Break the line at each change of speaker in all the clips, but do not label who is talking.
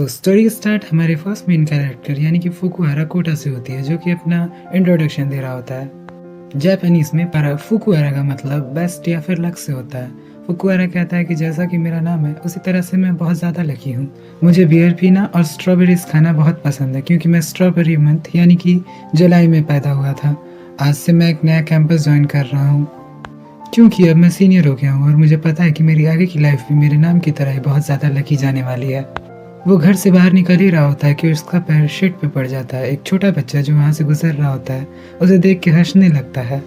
Story start हमारे first main character यानी कि फुकुहारा कोटा से होती है, जो कि अपना इंट्रोडक्शन दे रहा होता है। जापानीज में पर फुकुहारा का मतलब बेस्ट या फिर लक से होता है। फुकुहारा कहता है कि जैसा कि मेरा नाम है उसी तरह से मैं बहुत ज़्यादा लकी हूँ। मुझे बियर पीना और स्ट्रॉबेरीज खाना बहुत पसंद है, क्योंकि मैं स्ट्रॉबेरी मंथ यानी कि जुलाई में पैदा हुआ था। आज से मैं एक नया कैंपस ज्वाइन कर रहा हूँ, क्योंकि अब मैं सीनियर हो गया हूँ और मुझे पता है कि मेरी आगे की लाइफ भी मेरे नाम की तरह ही बहुत ज़्यादा लकी जाने वाली है। वो घर से बाहर निकल ही रहा होता है कि उसका पैर शीट पे पड़ जाता है। एक छोटा बच्चा जो वहाँ से गुजर रहा होता है उसे देख के हंसने लगता है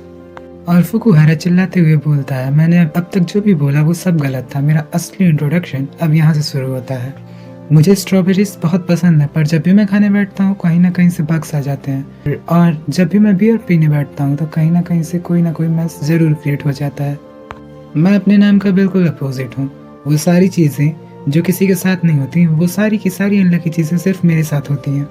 और फुकुहारा चिल्लाते हुए बोलता है, मैंने अब तक जो भी बोला वो सब गलत था। मेरा असली इंट्रोडक्शन अब यहाँ से शुरू होता है। मुझे स्ट्रॉबेरीज बहुत पसंद है, पर जब भी मैं खाने बैठता हूँ कहीं ना कहीं से बग्स आ जाते हैं, और जब भी मैं बियर पीने बैठता हूँ तो कहीं ना कहीं से कोई ना कोई मैस जरूर क्रिएट हो जाता है। मैं अपने नाम का बिल्कुल अपोजिट हूँ। वो सारी चीज़ें जो किसी के साथ नहीं होती, वो सारी की सारी अनलकी चीज़ें सिर्फ मेरे साथ होती हैं।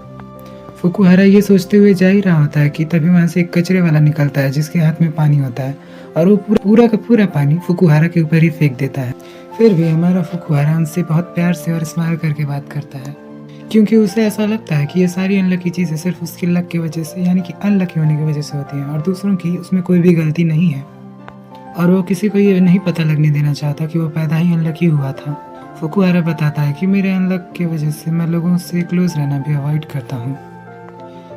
फुकुहारा ये सोचते हुए जा ही रहा होता है कि तभी वहाँ से एक कचरे वाला निकलता है जिसके हाथ में पानी होता है, और वो पूरा का पूरा पानी फुकुहारा के ऊपर ही फेंक देता है। फिर भी हमारा फुकुहारा उनसे बहुत प्यार से और स्माइल करके बात करता है, क्योंकि उसे ऐसा लगता है कि ये सारी अनलकी चीज़ें सिर्फ उसकी लक की वजह से यानी कि अनलकी होने की वजह से होती हैं, और दूसरों की उसमें कोई भी गलती नहीं है। और वो किसी को ये नहीं पता लगने देना चाहता कि वो पैदा ही अनलकी हुआ था। फुकुहारा बताता है कि मेरे अनलक की वजह से मैं लोगों से क्लोज रहना भी अवॉइड करता हूँ।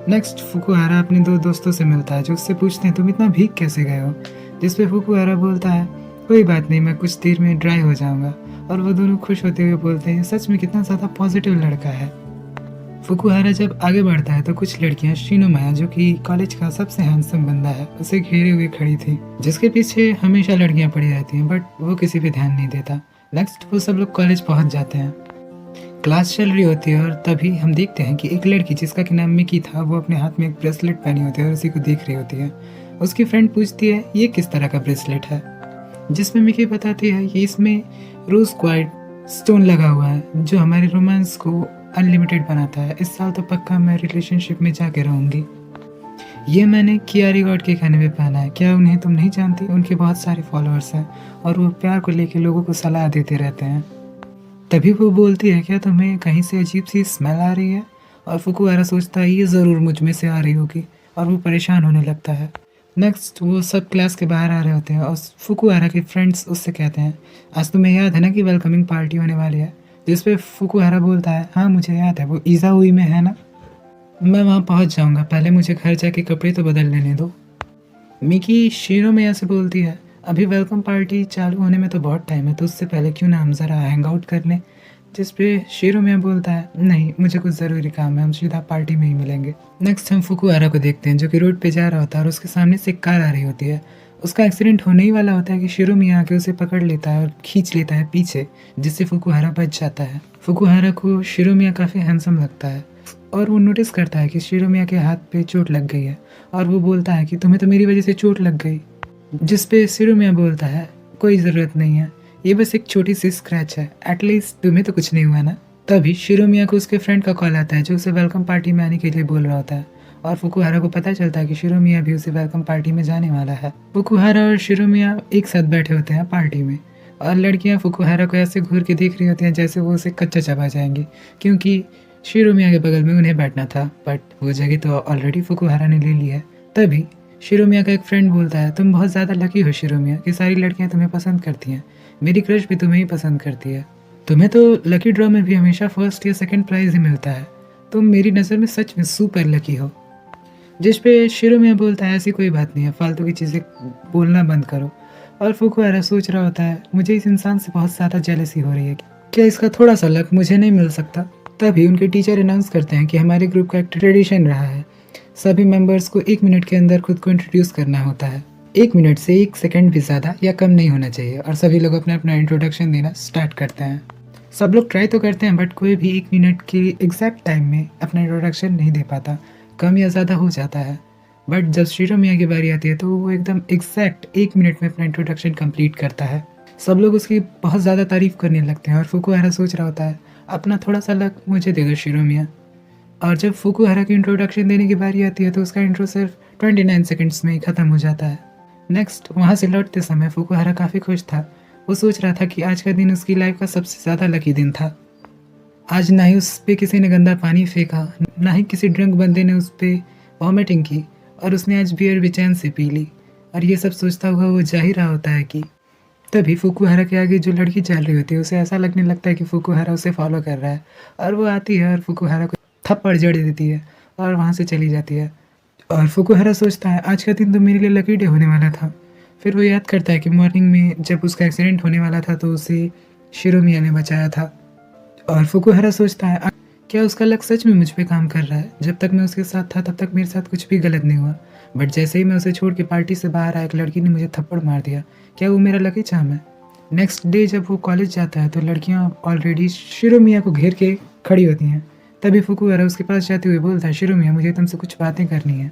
नेक्स्ट फुकुहारा अपने दो दोस्तों से मिलता है जो उससे पूछते हैं, तुम इतना भीग कैसे गए हो? जिस पे फुकुहारा बोलता है, कोई बात नहीं, मैं कुछ देर में ड्राई हो जाऊंगा। और वो दोनों खुश होते हुए बोलते हैं, सच में कितना ज़्यादा पॉजिटिव लड़का है। फुकुहारा जब आगे बढ़ता है तो कुछ लड़कियां शिनोमाया, जो कि कॉलेज का सबसे हैंडसम बंदा है, उसे घेरे हुए खड़ी थी, जिसके पीछे हमेशा लड़कियां पड़ी रहती हैं, बट वो किसी पे ध्यान नहीं देता। नेक्स्ट वो सब लोग कॉलेज पहुंच जाते हैं। क्लास चल रही होती है और तभी हम देखते हैं कि एक लड़की जिसका कि नाम मिकी था, वो अपने हाथ में एक ब्रेसलेट पहनी होती है और उसी को देख रही होती है। उसकी फ्रेंड पूछती है, ये किस तरह का ब्रेसलेट है? जिसमें मिकी बताती है कि इसमें रोज क्वार्ट्ज स्टोन लगा हुआ है, जो हमारे रोमांस को अनलिमिटेड बनाता है। इस साल तो पक्का मैं रिलेशनशिप में जाके रहूंगी। ये मैंने कियारी गॉड के खाने में पहना है, क्या उन्हें तुम नहीं जानती? उनके बहुत सारे फॉलोअर्स हैं और वो प्यार को लेके लोगों को सलाह देते रहते हैं। तभी वो बोलती है, क्या तुम्हें कहीं से अजीब सी स्मेल आ रही है? और फुकुहारा सोचता है ये ज़रूर मुझ में से आ रही होगी, और वो परेशान होने लगता है। नेक्स्ट वो सब क्लास के बाहर आ रहे होते हैं और फुकुहारा के फ्रेंड्स उससे कहते हैं, आज तुम्हें याद है ना कि वेलकमिंग पार्टी होने वाली है? जिस पे फुकुहारा बोलता है, हाँ मुझे याद है, वो इज़ाओई में है ना? मैं वहाँ पहुँच जाऊँगा, पहले मुझे घर जाके कपड़े तो बदल लेने दो। मिकी शिरोमिया से बोलती है, अभी वेलकम पार्टी चालू होने में तो बहुत टाइम है, तो उससे पहले क्यों ना हम ज़रा हैंग आउट कर लें? जिस पे शिरोमिया बोलता है, नहीं मुझे कुछ ज़रूरी काम है, हम सीधा पार्टी में ही मिलेंगे। नेक्स्ट हम फुकुहारा को देखते हैं जो कि रोड पे जा रहा होता है और उसके सामने से एक कार आ रही होती है। उसका एक्सीडेंट होने ही वाला होता है कि शिरोमिया आके उसे पकड़ लेता है और खींच लेता है पीछे, जिससे फुकुहारा बच जाता है। फुकुहारा को शिरोमिया काफ़ी हैंडसम लगता है और वो नोटिस करता है कि शिरोमिया के हाथ पे चोट लग गई है, और वो बोलता है कि तुम्हें तो मेरी वजह से चोट लग गई। जिस पे शिरोमिया बोलता है, कोई ज़रूरत नहीं है, ये बस एक छोटी सी स्क्रैच है, एटलीस्ट तुम्हें तो कुछ नहीं हुआ ना। तभी शिरोमिया को उसके फ्रेंड का कॉल आता है जो उसे वेलकम पार्टी में आने के लिए बोल रहा होता है, और फुकुहारा को पता चलता है कि शिरोमिया भी उसे वेलकम पार्टी में जाने वाला है। फुकुहारा और शिरोमिया एक साथ बैठे होते हैं पार्टी में, और लड़कियां फुकुहारा को ऐसे घूर के देख रही होती हैं जैसे वो उसे कच्चा चबा जाएंगी, क्योंकि शिरोमिया के बगल में उन्हें बैठना था, बट वो जगह तो ऑलरेडी फुकुहारा ने ले ली है। तभी शिरोमिया का एक फ्रेंड बोलता है, तुम बहुत ज़्यादा लकी हो शिरोमिया कि सारी लड़कियां तुम्हें पसंद करती हैं, मेरी क्रश भी तुम्हें ही पसंद करती है। तुम्हें तो लकी ड्रॉ में भी हमेशा फर्स्ट या सेकंड प्राइज ही मिलता है, तुम मेरी नज़र में सच में सुपर लकी हो। जिस पे शिरोमिया बोलता है, ऐसी कोई बात नहीं है, फालतू की चीज़ें बोलना बंद करो। और फुकुहारा सोच रहा होता है, मुझे इस इंसान से बहुत ज़्यादा जेलसी हो रही है, क्या इसका थोड़ा सा लक मुझे नहीं मिल सकता? तभी उनके टीचर अनाउंस करते हैं कि हमारे ग्रुप का एक ट्रेडिशन रहा है, सभी मेंबर्स को 1 मिनट के अंदर खुद को इंट्रोड्यूस करना होता है। 1 मिनट से 1 सेकंड भी ज़्यादा या कम नहीं होना चाहिए, और सभी लोग अपना अपना इंट्रोडक्शन देना स्टार्ट करते हैं। सब लोग ट्राई तो करते हैं, बट कोई भी 1 मिनट के एग्जैक्ट टाइम में अपना इंट्रोडक्शन नहीं दे पाता, कम या ज़्यादा हो जाता है। बट जब शिरोमिया की बारी आती है तो वो एकदम एग्जैक्ट 1 मिनट में अपना इंट्रोडक्शन कंप्लीट करता है। सब लोग उसकी बहुत ज़्यादा तारीफ करने लगते हैं, और फुकुहारा सोच रहा होता है, अपना थोड़ा सा लक मुझे दे दो शिरोमिया। और जब फुकुहारा की इंट्रोडक्शन देने की बारी आती है तो उसका इंट्रो सिर्फ 29 सेकंड्स में ही ख़त्म हो जाता है। नेक्स्ट वहाँ से लौटते समय फुकुहारा काफ़ी खुश था। वो सोच रहा था कि आज का दिन उसकी लाइफ का सबसे ज़्यादा लकी दिन था। आज ना ही उस पे किसी ने गंदा पानी फेंका, ना ही किसी ड्रंक बंदे ने उस पे वॉमिटिंग की, और उसने आज बियर बेचैन से पी ली। और ये सब सोचता हुआ वो जा ही रहा होता है कि तभी फुकुहारा के आगे जो लड़की चल रही होती है उसे ऐसा लगने लगता है कि फुकुहारा उसे फॉलो कर रहा है, और वो आती है और फुकुहारा को थप्पड़ जड़ देती है और वहाँ से चली जाती है। और फुकुहारा सोचता है आज का दिन तो मेरे लिए लकी डे होने वाला था। फिर वो याद करता है कि मॉर्निंग में जब उसका एक्सीडेंट होने वाला था तो उसे शिरोमिया ने बचाया था। और फुकुहारा सोचता है क्या उसका लक सच में मुझ पे काम कर रहा है? जब तक मैं उसके साथ था तब तक मेरे साथ कुछ भी गलत नहीं हुआ, बट जैसे ही मैं उसे छोड़ के पार्टी से बाहर आया एक लड़की ने मुझे थप्पड़ मार दिया। क्या वो मेरा लकी चार्म है? नेक्स्ट डे जब वो कॉलेज जाता है तो लड़कियां ऑलरेडी शिरोमिया को घेर के खड़ी होती हैं। तभी फुकुहारा उसके पास जाते हुए बोलता है शिरोमिया मुझे तुमसे कुछ बातें करनी है।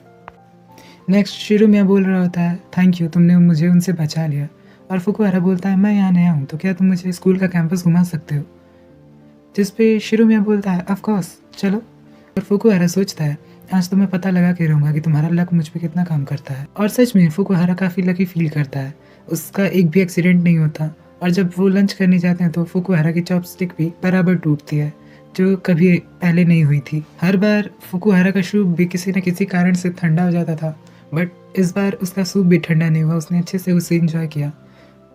नेक्स्ट शिरोमिया बोल रहा होता है थैंक यू तुमने मुझे उनसे बचा लिया। और फुकुहारा बोलता है मैं यहाँ नया हूँ तो क्या तुम मुझे स्कूल का कैंपस घुमा सकते हो? जिस पे शिरोमिया बोलता है ऑफ कोर्स चलो। और फुकुहारा सोचता है आज तो मैं पता लगा के रहूँगा कि तुम्हारा लक मुझ पे कितना काम करता है। और सच में फुकुहारा काफ़ी लकी फील करता है, उसका एक भी एक्सीडेंट नहीं होता। और जब वो लंच करने जाते हैं तो फुकुहारा की चॉपस्टिक भी बराबर टूटती है जो कभी पहले नहीं हुई थी। हर बार फुकुहारा का सूप भी किसी न किसी कारण से ठंडा हो जाता था, बट इस बार उसका सूप भी ठंडा नहीं हुआ, उसने अच्छे से उसे इंजॉय किया।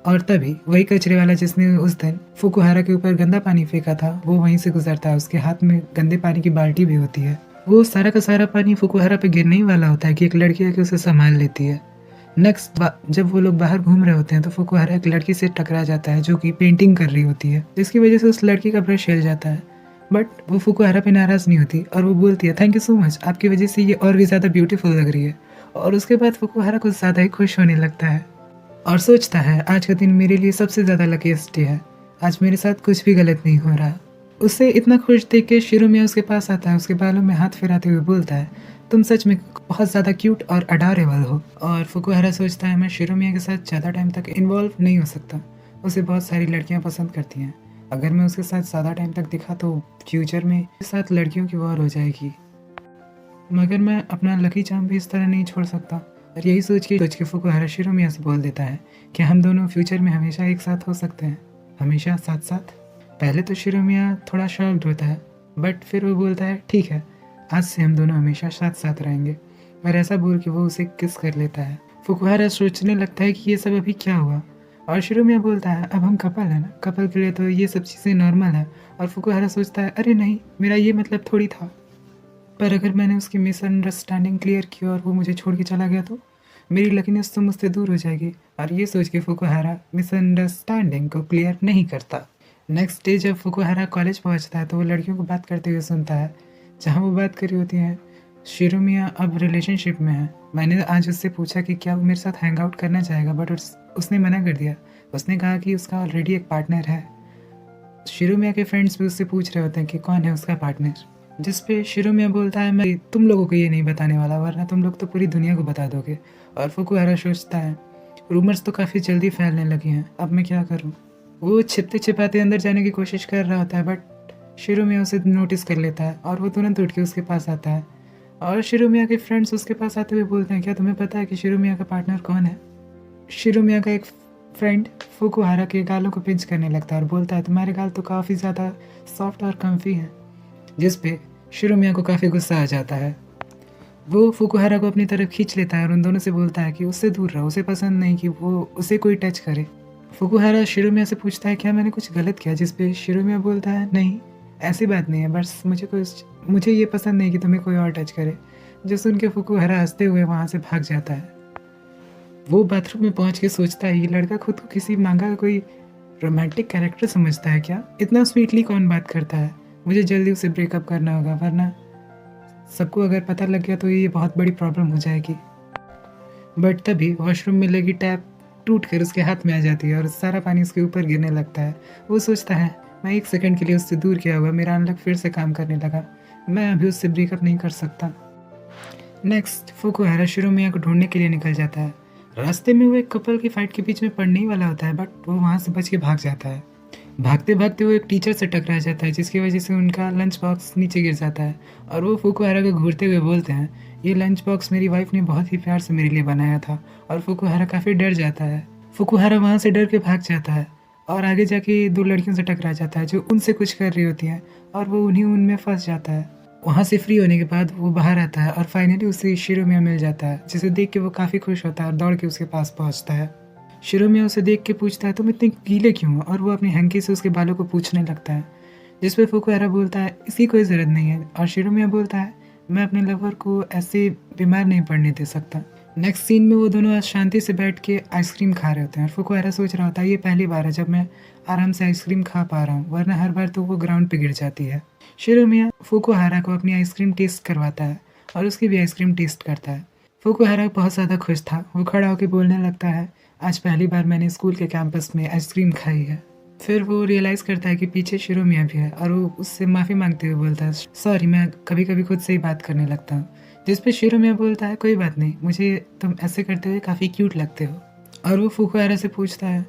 और तभी वही कचरे वाला जिसने उस दिन फुकुहारा के ऊपर गंदा पानी फेंका था वो वहीं से गुजरता है, उसके हाथ में गंदे पानी की बाल्टी भी होती है। वो सारा का सारा पानी फुकुहारा पे गिरने ही वाला होता है कि एक लड़की आके उसे संभाल लेती है। नेक्स्ट जब वो लोग बाहर घूम रहे होते हैं तो फुकुहारा एक लड़की से टकरा जाता है जो कि पेंटिंग कर रही होती है, जिसकी वजह से उस लड़की का ब्रश हिल जाता है। बट वो फुकुहारा पे नाराज नहीं होती और वो बोलती है थैंक यू सो मच, आपकी वजह से ये और भी ज़्यादा ब्यूटीफुल लग रही है। और उसके बाद फुकुहारा कुछ ज़्यादा ही खुश होने लगता है और सोचता है आज का दिन मेरे लिए सबसे ज़्यादा लकीस्ट डे है, आज मेरे साथ कुछ भी गलत नहीं हो रहा। उसे इतना खुश देख के शिरोमिया उसके पास आता है, उसके बालों में हाथ फिराते हुए बोलता है तुम सच में बहुत ज़्यादा क्यूट और अडॉरेबल हो। और फुकुहारा सोचता है मैं शिरोमिया के साथ ज़्यादा टाइम तक इन्वॉल्व नहीं हो सकता, उसे बहुत सारी लड़कियां पसंद करती हैं, अगर मैं उसके साथ ज़्यादा टाइम तक दिखा तो फ्यूचर में मेरे साथ लड़कियों की वॉर हो जाएगी, मगर मैं अपना लकी चार्म भी इस तरह नहीं छोड़ सकता। और यही सोच के फुकुहारा शिरोमिया से बोल देता है कि हम दोनों फ्यूचर में हमेशा एक साथ हो सकते हैं, हमेशा साथ साथ। पहले तो शिरोमिया थोड़ा शॉक्ड होता है, बट फिर वो बोलता है ठीक है आज से हम दोनों हमेशा साथ साथ रहेंगे। और ऐसा बोल के वो उसे किस कर लेता है। फुकुहारा सोचने लगता है कि ये सब अभी क्या हुआ, और शिरोमिया बोलता है अब हम कपल है ना, कपल के लिए तो ये सब चीज़ें नॉर्मल है। और फुकुहारा सोचता है अरे नहीं मेरा ये मतलब थोड़ी था, पर अगर मैंने उसकी मिसअंडरस्टैंडिंग क्लियर की और वो मुझे छोड़ के चला गया तो मेरी लकीनेस तो मुझसे दूर हो जाएगी। और ये सोच के फुकुहारा मिसअंडरस्टैंडिंग को क्लियर नहीं करता। नेक्स्ट डे जब फुकुहारा कॉलेज पहुंचता है तो वो लड़कियों को बात करते हुए सुनता है, जहाँ वो बात कर रही होती हैं शिरोमिया अब रिलेशनशिप में है। मैंने आज उससे पूछा कि क्या वो मेरे साथ हैंग आउट करना चाहेगा, बट उसने मना कर दिया। उसने कहा कि उसका ऑलरेडी एक पार्टनर है। शिरोमिया के फ्रेंड्स भी उससे पूछ रहे होते हैं कि कौन है उसका पार्टनर, जिस पे शिरोमिया बोलता है मैं तुम लोगों को ये नहीं बताने वाला वरना तुम लोग तो पूरी दुनिया को बता दोगे। और फुकुहारा सोचता है रूमर्स तो काफ़ी जल्दी फैलने लगी हैं, अब मैं क्या करूं। वो छिपते छिपाते अंदर जाने की कोशिश कर रहा होता है, बट शिरोमिया उसे नोटिस कर लेता है और वो तुरंत उठ के उसके पास आता है। और शिरोमिया के फ्रेंड्स उसके पास आते हुए बोलते हैं क्या तुम्हें पता है कि शिरोमिया का पार्टनर कौन है? शिरोमिया का एक फ्रेंड फुकुहारा के गालों को पिंच करने लगता है और बोलता है तुम्हारे गाल तो काफ़ी ज़्यादा सॉफ्ट और कम्फी हैं, जिस पे शिरोमिया को काफ़ी गुस्सा आ जाता है। वो फुकुहारा को अपनी तरफ खींच लेता है और उन दोनों से बोलता है कि उससे दूर रहो, उसे पसंद नहीं कि वो उसे कोई टच करे। फुकुहारा शिरोमिया से पूछता है क्या मैंने कुछ गलत किया, जिस पे शिरोमिया बोलता है नहीं ऐसी बात नहीं है, बस मुझे ये पसंद नहीं कि तुम्हें कोई और टच करे। जो सुन के फुकुहारा हंसते हुए वहाँ से भाग जाता है। वो बाथरूम में पहुँच के सोचता है ये लड़का खुद को किसी मांगा का कोई रोमांटिक कैरेक्टर समझता है क्या, इतना स्वीटली कौन बात करता है। मुझे जल्दी उसे ब्रेकअप करना होगा वरना सबको अगर पता लग गया तो ये बहुत बड़ी प्रॉब्लम हो जाएगी। बट तभी वॉशरूम में लगी टैप टूट कर उसके हाथ में आ जाती है और सारा पानी उसके ऊपर गिरने लगता है। वो सोचता है मैं एक सेकंड के लिए उससे दूर किया हुआ, मेरा अनलक फिर से काम करने लगा, मैं अभी उससे ब्रेकअप नहीं कर सकता। नेक्स्ट फुकुहारा शिरोमिया को ढूंढने के लिए निकल जाता है। रास्ते में वो एक कपल की फाइट के बीच में पड़ने ही वाला होता है, बट वो वहाँ से बच के भाग जाता है। भागते भागते वो एक टीचर से टकरा जाता है, जिसकी वजह से उनका लंच बॉक्स नीचे गिर जाता है। और वो फुकुहारा को घूरते हुए बोलते हैं ये लंच बॉक्स मेरी वाइफ ने बहुत ही प्यार से मेरे लिए बनाया था। और फुकुहारा काफ़ी डर जाता है। फुकुहारा वहाँ से डर के भाग जाता है और आगे जाके 2 लड़कियों से टकरा जाता है जो उनसे कुछ कर रही होती हैं और वो उनमें फँस जाता है। वहाँ से फ्री होने के बाद वो बाहर आता है और फाइनली उसे शिरोमिया मिल जाता है, जिसे देख के वो काफ़ी खुश होता है और दौड़ के उसके पास पहुँचता है। शिरोमिया उसे देख के पूछता है, तुम इतने गीले क्यों हो? और वो अपनी हैंकी से उसके बालों को पूछने लगता है, जिस पे फुकुहारा बोलता है, इसकी कोई ज़रूरत नहीं है। और शिरोमिया बोलता है, मैं अपने लवर को ऐसे बीमार नहीं पड़ने दे सकता। नेक्स्ट सीन में वो दोनों आज शांति से बैठ के आइसक्रीम खा रहे होते हैं और फुकुहारा सोच रहा होता है, ये पहली बार है जब मैं आराम से आइसक्रीम खा पा रहा हूँ, वरना हर बार तो वो ग्राउंड पे गिर जाती है। शिरोमिया फुकुहारा को अपनी आइसक्रीम टेस्ट करवाता है और उसकी भी आइसक्रीम टेस्ट करता है। फुकुहारा बहुत ज़्यादा खुश था। वो खड़ा होकर बोलने लगता है, आज पहली बार मैंने स्कूल के कैंपस में आइसक्रीम खाई है। फिर वो रियलाइज़ करता है कि पीछे शिरोमिया भी है और वो उससे माफ़ी मांगते हुए बोलता है, सॉरी, मैं कभी कभी खुद से ही बात करने लगता हूँ। जिस पे शिरोमिया बोलता है, कोई बात नहीं, मुझे तुम ऐसे करते हुए काफ़ी क्यूट लगते हो। और वो फुकुहारा से पूछता है,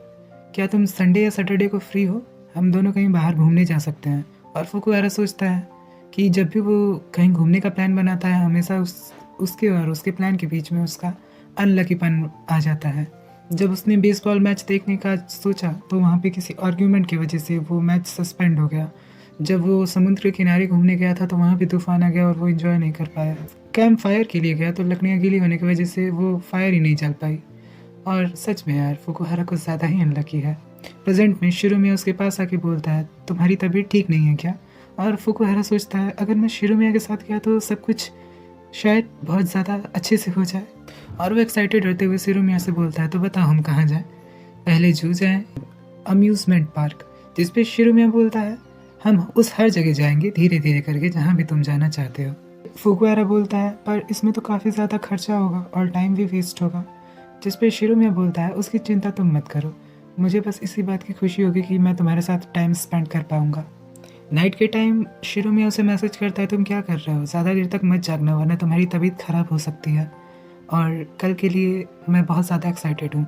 क्या तुम संडे या सैटरडे को फ्री हो? हम दोनों कहीं बाहर घूमने जा सकते हैं। और फुकुहारा सोचता है कि जब भी वो कहीं घूमने का प्लान बनाता है, हमेशा उसके और उसके प्लान के बीच में उसका अनलकीपन आ जाता है। जब उसने बेसबॉल मैच देखने का सोचा तो वहाँ पे किसी आर्ग्यूमेंट की वजह से वो मैच सस्पेंड हो गया। जब वो समुद्र के किनारे घूमने गया था तो वहाँ पे तूफान आ गया और वो एंजॉय नहीं कर पाया। कैंप फायर के लिए गया तो लकड़ियाँ गीली होने की वजह से वो फायर ही नहीं जल पाई। और सच में यार, फुकुहारा कुछ ज़्यादा ही अनलकी है। प्रेजेंट में शिरोमिया उसके पास आके बोलता है, तुम्हारी तबीयत ठीक नहीं है क्या? और फुकुहारा सोचता है, अगर मैं शिरोमिया के साथ गया तो सब कुछ शायद बहुत ज़्यादा अच्छे से हो जाए। और वो एक्साइटेड रहते हुए शिरोमिया से बोलता है, तो बताओ हम कहाँ जाएं? पहले जू जाएं, अम्यूज़मेंट पार्क? जिस पे शिरोमिया बोलता है, हम उस हर जगह जाएंगे धीरे धीरे करके जहाँ भी तुम जाना चाहते हो। फुकुहारा बोलता है, पर इसमें तो काफ़ी ज़्यादा खर्चा होगा और टाइम भी वेस्ट होगा। जिस पे शिरोमिया बोलता है, उसकी चिंता तुम मत करो, मुझे बस इसी बात की खुशी होगी कि मैं तुम्हारे साथ टाइम स्पेंड कर पाऊंगा। नाइट के टाइम शिरोमिया उसे मैसेज करता है, तुम क्या कर रहे हो? ज़्यादा देर तक मत जागना वरना तुम्हारी तबीयत ख़राब हो सकती है और कल के लिए मैं बहुत ज़्यादा एक्साइटेड हूँ।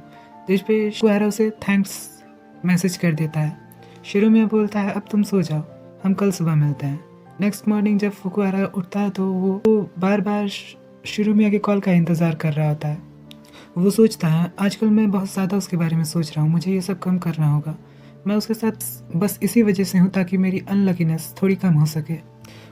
जिस पे फुकुहारा उसे थैंक्स मैसेज कर देता है। शिरोमिया बोलता है, अब तुम सो जाओ, हम कल सुबह मिलते हैं। नेक्स्ट मॉर्निंग जब फुकुहारा उठता है तो वो बार बार शिरोमिया के कॉल का इंतज़ार कर रहा होता है। वो सोचता है, आजकल मैं बहुत ज़्यादा उसके बारे में सोच रहा हूँ, मुझे ये सब कम करना होगा। मैं उसके साथ बस इसी वजह से हूँ ताकि मेरी अनलकीनेस थोड़ी कम हो सके।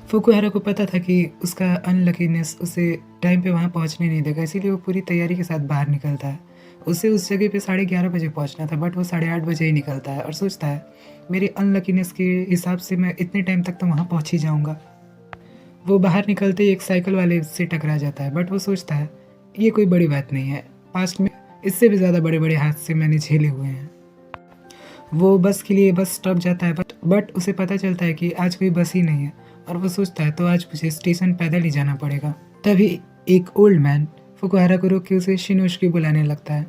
फुकुहारा को पता था कि उसका अनलकीनेस उसे टाइम पे वहाँ पहुँचने नहीं देगा, इसीलिए वो पूरी तैयारी के साथ बाहर निकलता है। उसे उस जगह पे 11:30 बजे पहुँचना था, बट वो 8:30 बजे ही निकलता है और सोचता है, मेरी अनलकीनेस के हिसाब से मैं इतने टाइम तक तो वहाँ पहुँच ही जाऊँगा। वो बाहर निकलते ही एक साइकिल वाले से टकरा जाता है, बट वो सोचता है, ये कोई बड़ी बात नहीं है, पास्ट में इससे भी ज़्यादा बड़े बड़े हादसे मैंने झेले हुए हैं। वो बस के लिए बस स्टॉप जाता है, बट उसे पता चलता है कि आज कोई बस ही नहीं है और वो सोचता है, तो आज मुझे स्टेशन पैदल ही जाना पड़ेगा। तभी एक ओल्ड मैन फुकुहारा को रोक के उसे शिनोशकी बुलाने लगता है।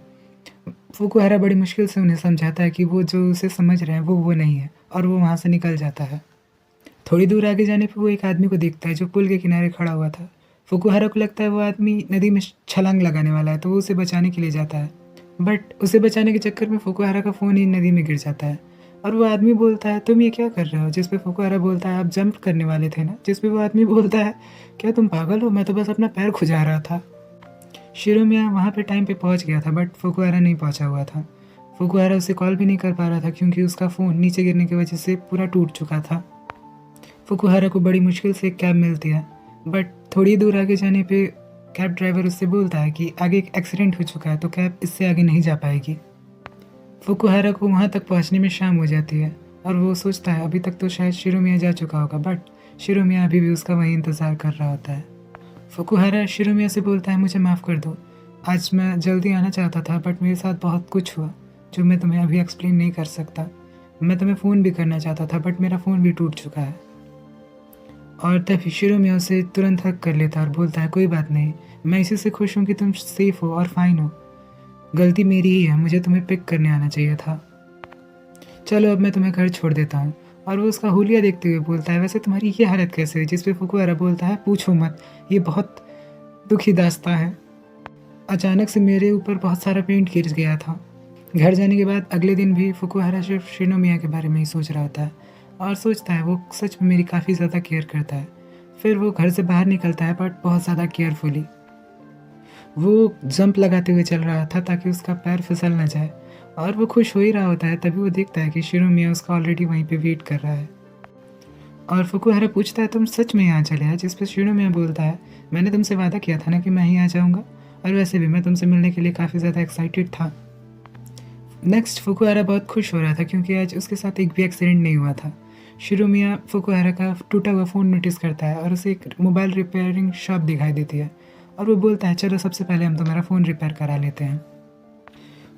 फुकुहारा बड़ी मुश्किल से उन्हें समझाता है कि वो जो उसे समझ रहे हैं वो नहीं है और वो वहाँ से निकल जाता है। थोड़ी दूर आगे जाने पर वो एक आदमी को देखता है जो पुल के किनारे खड़ा हुआ था। फुकुहारा को लगता है वो आदमी नदी में छलांग लगाने वाला है, तो वो उसे बचाने के लिए जाता है, बट उसे बचाने के चक्कर में फुकुहारा का फ़ोन ही नदी में गिर जाता है और वो आदमी बोलता है, तुम ये क्या कर रहे हो? जिस पे फुकुहारा बोलता है, आप जंप करने वाले थे ना? जिस पे वो आदमी बोलता है, क्या तुम पागल हो? मैं तो बस अपना पैर खुजा रहा था। शिरोमिया वहाँ पे टाइम पे पहुँच गया था, बट फुकुहारा नहीं पहुँचा हुआ था। फुकुहारा उसे कॉल भी नहीं कर पा रहा था क्योंकि उसका फ़ोन नीचे गिरने की वजह से पूरा टूट चुका था। फुकुहारा को बड़ी मुश्किल से एक कैब मिलती है, बट थोड़ी दूर आगे जाने पे कैब ड्राइवर उससे बोलता है कि आगे एक एक्सीडेंट हो चुका है तो कैब इससे आगे नहीं जा पाएगी। फुकुहारा को वहाँ तक पहुँचने में शाम हो जाती है और वो सोचता है अभी तक तो शायद शिरोमिया जा चुका होगा, बट शिरोमिया अभी भी उसका वहीं इंतज़ार कर रहा होता है। फुकुहारा शिरोमिया से बोलता है, मुझे माफ़ कर दो, आज मैं जल्दी आना चाहता था बट मेरे साथ बहुत कुछ हुआ जो मैं तुम्हें अभी एक्सप्लेन नहीं कर सकता। मैं तुम्हें फ़ोन भी करना चाहता था बट मेरा फ़ोन भी टूट चुका है। और तभी शिरोमिया उसे तुरंत हक कर लेता और बोलता है, कोई बात नहीं, मैं इसी से खुश हूँ कि तुम सेफ हो और फाइन हो। गलती मेरी ही है, मुझे तुम्हें पिक करने आना चाहिए था। चलो अब मैं तुम्हें घर छोड़ देता हूँ। और वो उसका हुलिया देखते हुए बोलता है, वैसे तुम्हारी ये हालत कैसे है? जिस पे फुकुहारा बोलता है, पूछो मत, ये बहुत दुखी दास्तां है। अचानक से मेरे ऊपर बहुत सारा पेंट गिर गया था। घर जाने के बाद अगले दिन भी फुकुहारा सिर्फ शिनोमिया के बारे में ही सोच रहा होता है और सोचता है वो सच में मेरी काफ़ी ज़्यादा केयर करता है। फिर वो घर से बाहर निकलता है बट बहुत ज़्यादा केयरफुली। वो जंप लगाते हुए चल रहा था ताकि उसका पैर फिसल न जाए और वो खुश हो ही रहा होता है, तभी वो देखता है कि शिरोमिया उसका ऑलरेडी वहीं पे वेट कर रहा है। और फुकुहारा पूछता है तुम सच में यहाँ चले आए, जिस पे शिरोमिया बोलता है मैंने तुमसे वादा किया था ना कि मैं ही आ जाऊँगा, और वैसे भी मैं तुमसे मिलने के लिए काफ़ी ज़्यादा एक्साइटेड था। नेक्स्ट फुकुहारा बहुत खुश हो रहा था क्योंकि आज उसके साथ एक भी एक्सीडेंट नहीं हुआ था। शिरोमिया फुकुहारा का टूटा हुआ फ़ोन नोटिस करता है और उसे एक मोबाइल रिपेयरिंग शॉप दिखाई देती है, और वो बोलता है चलो सबसे पहले हम तुम्हारा फ़ोन रिपेयर करा लेते हैं।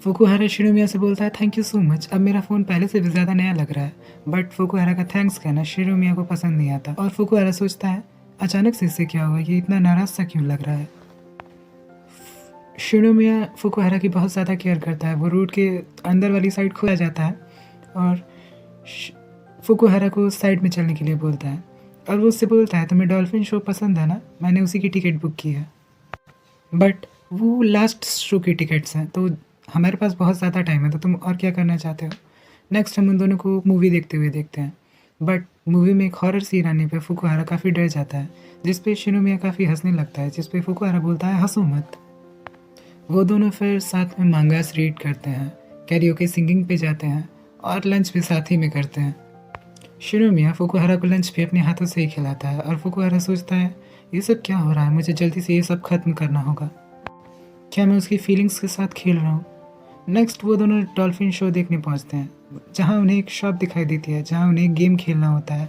फुकुहारा शिरोमिया से बोलता है थैंक यू सो मच, अब मेरा फ़ोन पहले से भी ज़्यादा नया लग रहा है। बट फुकुहारा का थैंक्स कहना शिरोमिया को पसंद नहीं आता, और फुकुहारा सोचता है अचानक से इससे क्या हुआ, ये इतना नाराज़ सा क्यों लग रहा है। शिरोमिया फुकुहारा की बहुत ज़्यादा केयर करता है, वो रोड के अंदर वाली साइड खो जाता है और फुकुहारा को साइड में चलने के लिए बोलता है, और वो उससे बोलता है तुम्हें डॉल्फिन शो पसंद है ना, मैंने उसी की टिकट बुक की है। बट वो लास्ट शो की टिकट्स हैं, तो हमारे पास बहुत ज़्यादा टाइम है, तो तुम और क्या करना चाहते हो। नेक्स्ट हम उन दोनों को मूवी देखते हुए देखते हैं, बट मूवी में एक हॉरर सीन आने पे फुकुहारा काफ़ी डर जाता है, जिस पे शिरोमिया काफ़ी हंसने लगता है, जिस पे फुकुहारा बोलता है हंसो मत। वो दोनों फिर साथ में मांगास रीड करते हैं, कैरियोके सिंगिंग पे जाते हैं, और लंच भी साथ ही में करते हैं। शिरोमिया फुकुहारा को लंच भी अपने हाथों से ही खिलाता है, और फुकुहारा सोचता है ये सब क्या हो रहा है, मुझे जल्दी से ये सब खत्म करना होगा, क्या मैं उसकी फीलिंग्स के साथ खेल रहा हूँ। नेक्स्ट वो दोनों डॉल्फिन शो देखने पहुँचते हैं, जहाँ उन्हें एक शॉप दिखाई देती है जहाँ उन्हें एक गेम खेलना होता है,